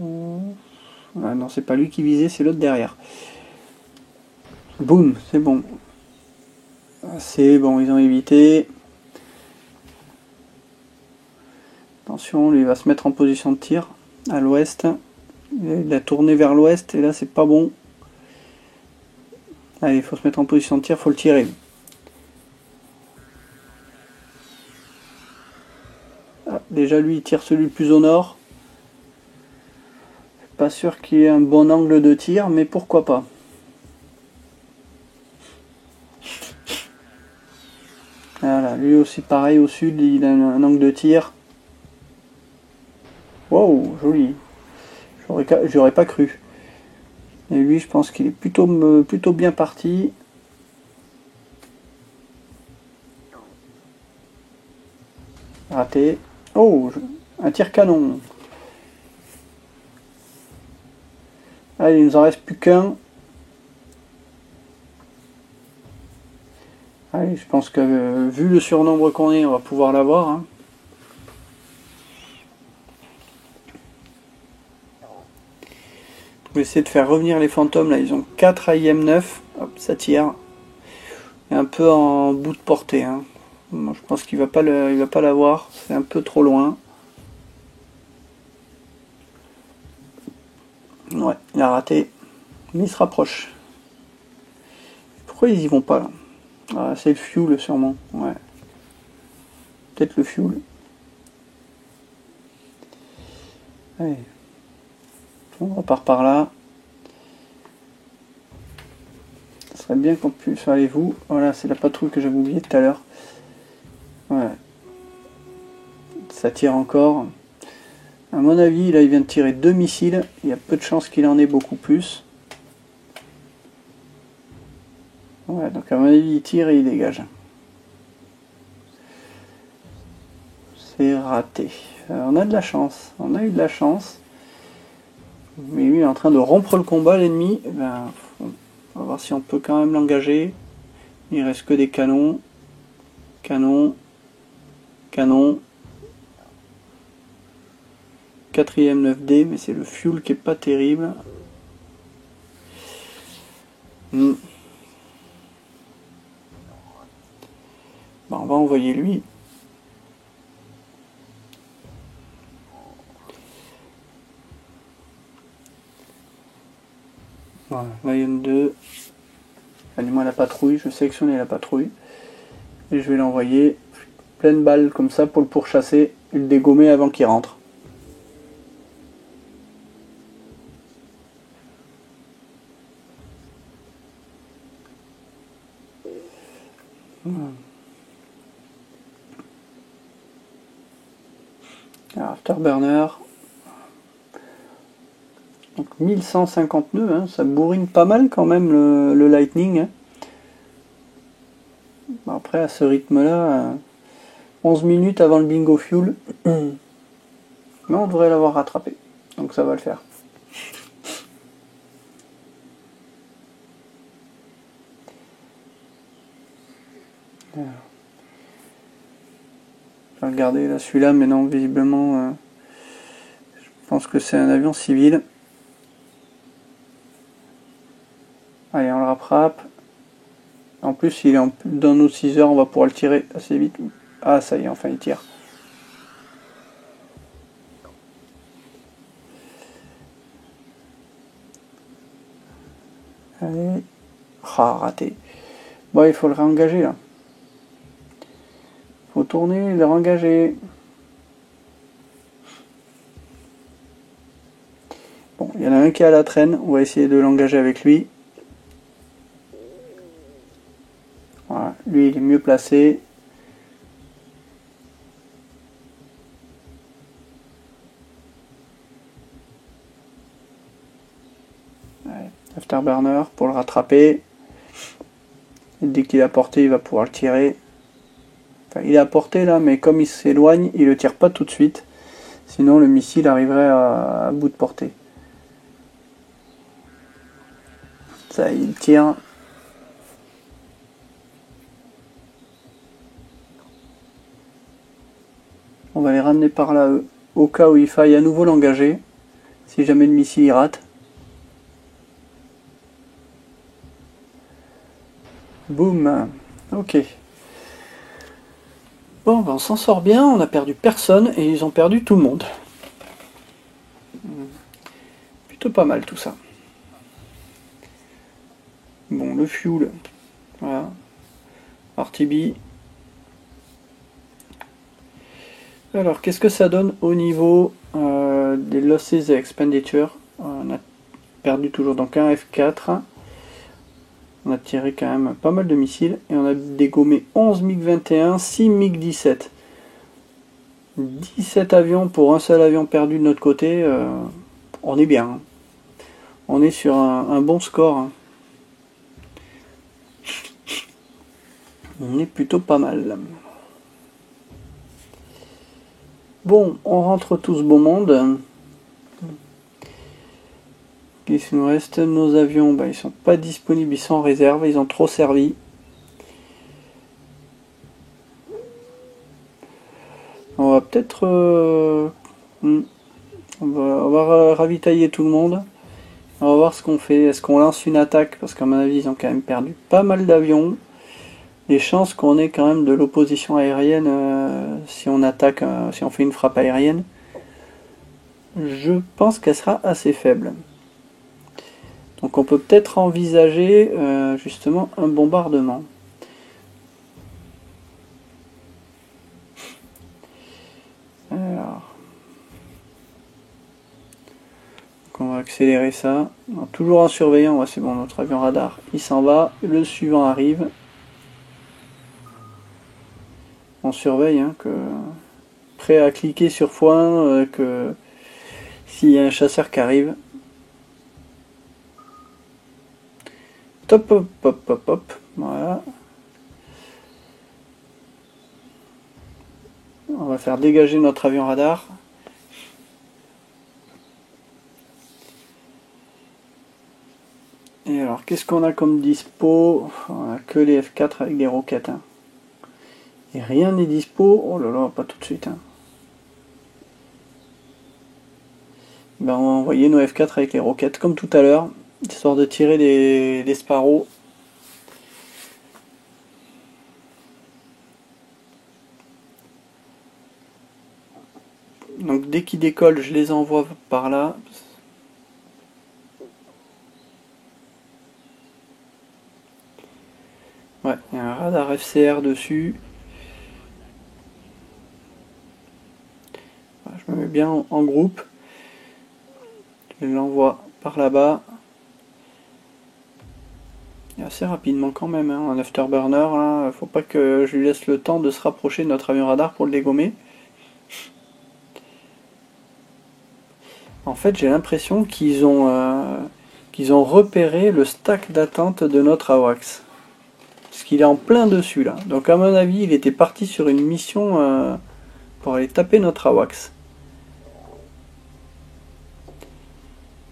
Ah non, c'est pas lui qui visait, c'est l'autre derrière. Boum, c'est bon. C'est bon, ils ont évité. Attention, lui il va se mettre en position de tir à l'ouest. Il a tourné vers l'ouest et là c'est pas bon. Allez, il faut se mettre en position de tir, il faut le tirer. Ah, déjà lui il tire celui plus au nord. Pas sûr qu'il ait un bon angle de tir, mais pourquoi pas. Voilà, lui aussi pareil au sud, il a un angle de tir. Wow, joli. J'aurais pas cru. Et lui, je pense qu'il est plutôt bien parti. Raté. Oh, un tir canon. Allez, il nous en reste plus qu'un. Allez, je pense que vu le surnombre qu'on est, on va pouvoir l'avoir. Hein. On va essayer de faire revenir les fantômes. Là, ils ont 4 AIM-9. Hop, ça tire. Et un peu en bout de portée. Hein. Moi, je pense qu'il va pas l'avoir. C'est un peu trop loin. Ouais, il a raté. Mais il se rapproche. Pourquoi ils y vont pas là? Ah, c'est le fuel sûrement. Ouais. Peut-être le fuel. Allez. On repart par là. Ça serait bien qu'on puisse... Allez, vous. Voilà, c'est la patrouille que j'avais oublié tout à l'heure. Ouais. Ça tire encore. À mon avis, là, il vient de tirer 2 missiles. Il y a peu de chances qu'il en ait beaucoup plus. Ouais, donc à mon avis, il tire et il dégage. C'est raté. On a de la chance. On a eu de la chance. Mais lui, il est en train de rompre le combat, l'ennemi. Eh ben, on va voir si on peut quand même l'engager. Il reste que des canons. Canon. Canon. 4ème 9D, mais c'est le fuel qui est pas terrible. Bon, on va envoyer lui. Voilà, Lion 2. Allez-moi la patrouille, je vais sélectionner la patrouille. Et je vais l'envoyer pleine balle comme ça pour le pourchasser et le dégommer avant qu'il rentre. Alors, Afterburner. Donc 1150 nœuds, hein, ça bourrine pas mal quand même le Lightning. Hein. Bon, après à ce rythme-là, 11 minutes avant le bingo fuel. Mais on devrait l'avoir rattrapé. Donc ça va le faire. Alors. Je vais regarder là celui-là, mais non, visiblement, je pense que c'est un avion civil. Allez, on le rattrape. En plus, il est dans nos 6 heures, on va pouvoir le tirer assez vite. Ah, ça y est, enfin il tire. Allez. Ah, raté. Bon, il faut le réengager là. Faut tourner et le réengager. Bon, il y en a un qui est à la traîne, on va essayer de l'engager avec lui. Voilà, lui il est mieux placé. Allez, Afterburner pour le rattraper. Et dès qu'il est à portée, il va pouvoir le tirer. Enfin, il est à portée là, mais comme il s'éloigne, il le tire pas tout de suite. Sinon le missile arriverait à bout de portée. Ça, il tire. On va les ramener par là, eux, au cas où il faille à nouveau l'engager, si jamais le missile y rate. Boum. Ok. Bon, ben on s'en sort bien, on a perdu personne et ils ont perdu tout le monde. Plutôt pas mal tout ça. Bon, le fuel, voilà. RTB. Alors, qu'est-ce que ça donne au niveau des losses et expenditures? On a perdu toujours donc un F4. On a tiré quand même pas mal de missiles et on a dégommé 11 MiG-21, 6 MiG-17. 17 avions pour un seul avion perdu de notre côté, on est bien. On est sur un bon score. On est plutôt pas mal. Bon, on rentre tout ce beau monde. Qu'est-ce qu'il nous reste? Nos avions, bah, ils sont pas disponibles, ils sont en réserve, ils ont trop servi. On va peut-être... on va ravitailler tout le monde. On va voir ce qu'on fait. Est-ce qu'on lance une attaque? Parce qu'à mon avis, ils ont quand même perdu pas mal d'avions. Les chances qu'on ait quand même de l'opposition aérienne si on attaque, si on fait une frappe aérienne, je pense qu'elle sera assez faible. Donc on peut peut-être envisager justement un bombardement. Alors, donc on va accélérer ça. Alors, toujours en surveillant, ouais, c'est bon, notre avion radar, il s'en va. Le suivant arrive. On surveille, hein, prêt à cliquer sur foin, que s'il y a un chasseur qui arrive. Top, hop, hop, hop, hop, voilà. On va faire dégager notre avion radar. Et alors, qu'est-ce qu'on a comme dispo? On a que les F4 avec des roquettes. Hein. Et rien n'est dispo. Oh là là, pas tout de suite. Hein. Ben, on va envoyer nos F4 avec les roquettes comme tout à l'heure, histoire de tirer des Sparrows. Donc dès qu'ils décollent, je les envoie par là. Ouais, il y a un radar FCR dessus. Je me mets bien en groupe. Je l'envoie par là-bas. Et assez rapidement quand même, hein, en afterburner. Là, faut pas que je lui laisse le temps de se rapprocher de notre avion radar pour le dégommer. En fait, j'ai l'impression qu'ils ont repéré le stack d'attente de notre AWACS. Parce qu'il est en plein dessus là. Donc à mon avis, il était parti sur une mission pour aller taper notre AWACS.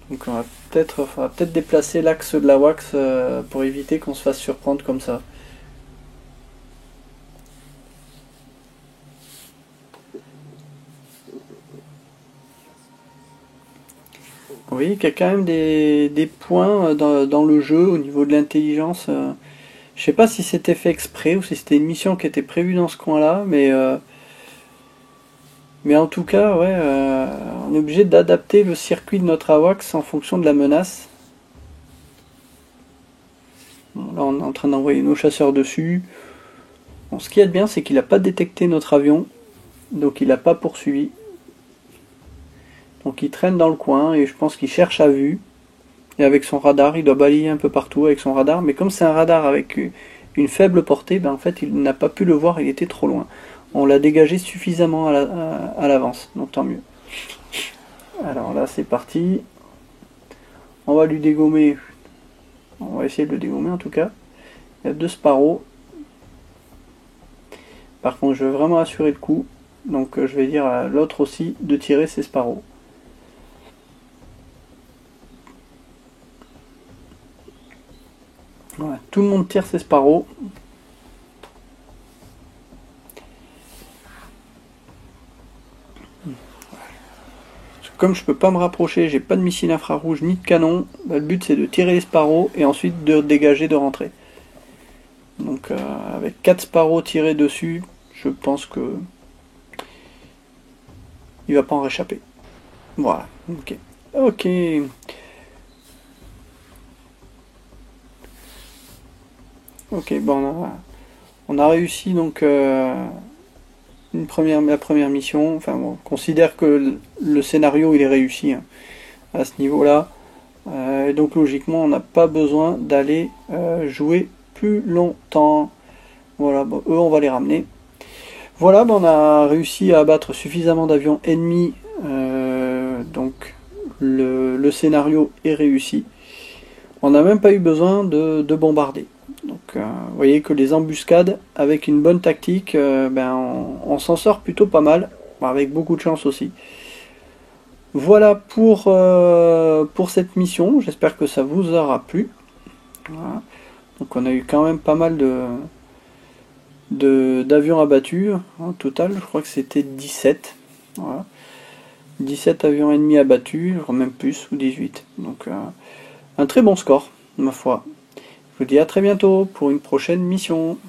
Donc on va peut-être déplacer l'axe de l'AWACS pour éviter qu'on se fasse surprendre comme ça. Vous voyez qu'il y a quand même des points dans le jeu au niveau de l'intelligence. Je sais pas si c'était fait exprès ou si c'était une mission qui était prévue dans ce coin-là, mais en tout cas, ouais, on est obligé d'adapter le circuit de notre AWACS en fonction de la menace. Bon, là, on est en train d'envoyer nos chasseurs dessus. Bon, ce qu'il y a de bien, c'est qu'il n'a pas détecté notre avion, donc il n'a pas poursuivi. Donc il traîne dans le coin et je pense qu'il cherche à vue. Et avec son radar, il doit balayer un peu partout avec son radar. Mais comme c'est un radar avec une faible portée, ben en fait il n'a pas pu le voir, il était trop loin. On l'a dégagé suffisamment à l'avance, donc tant mieux. Alors là c'est parti. On va lui dégommer. On va essayer de le dégommer en tout cas. Il y a 2 Sparrows. Par contre je veux vraiment assurer le coup. Donc je vais dire à l'autre aussi de tirer ses Sparrows. Voilà, tout le monde tire ses Sparrows. Comme je peux pas me rapprocher, j'ai pas de missile infrarouge ni de canon, bah, le but c'est de tirer les Sparrows et ensuite de dégager, de rentrer. Donc avec 4 Sparrows tirés dessus, je pense que il va pas en réchapper. Voilà, ok. Ok. Ok, bon, on a réussi donc la première mission. Enfin, bon, on considère que le scénario il est réussi hein, à ce niveau-là. Et donc logiquement, on n'a pas besoin d'aller jouer plus longtemps. Voilà, bon, eux on va les ramener. Voilà, bon, on a réussi à abattre suffisamment d'avions ennemis. Donc le scénario est réussi. On n'a même pas eu besoin de bombarder. Donc vous voyez que les embuscades, avec une bonne tactique, ben, on s'en sort plutôt pas mal, avec beaucoup de chance aussi. Voilà pour cette mission, j'espère que ça vous aura plu. Voilà. Donc on a eu quand même pas mal d'avions abattus, en total je crois que c'était 17. Voilà. 17 avions ennemis abattus, je crois même plus, ou 18. Donc un très bon score, ma foi. Je vous dis à très bientôt pour une prochaine mission.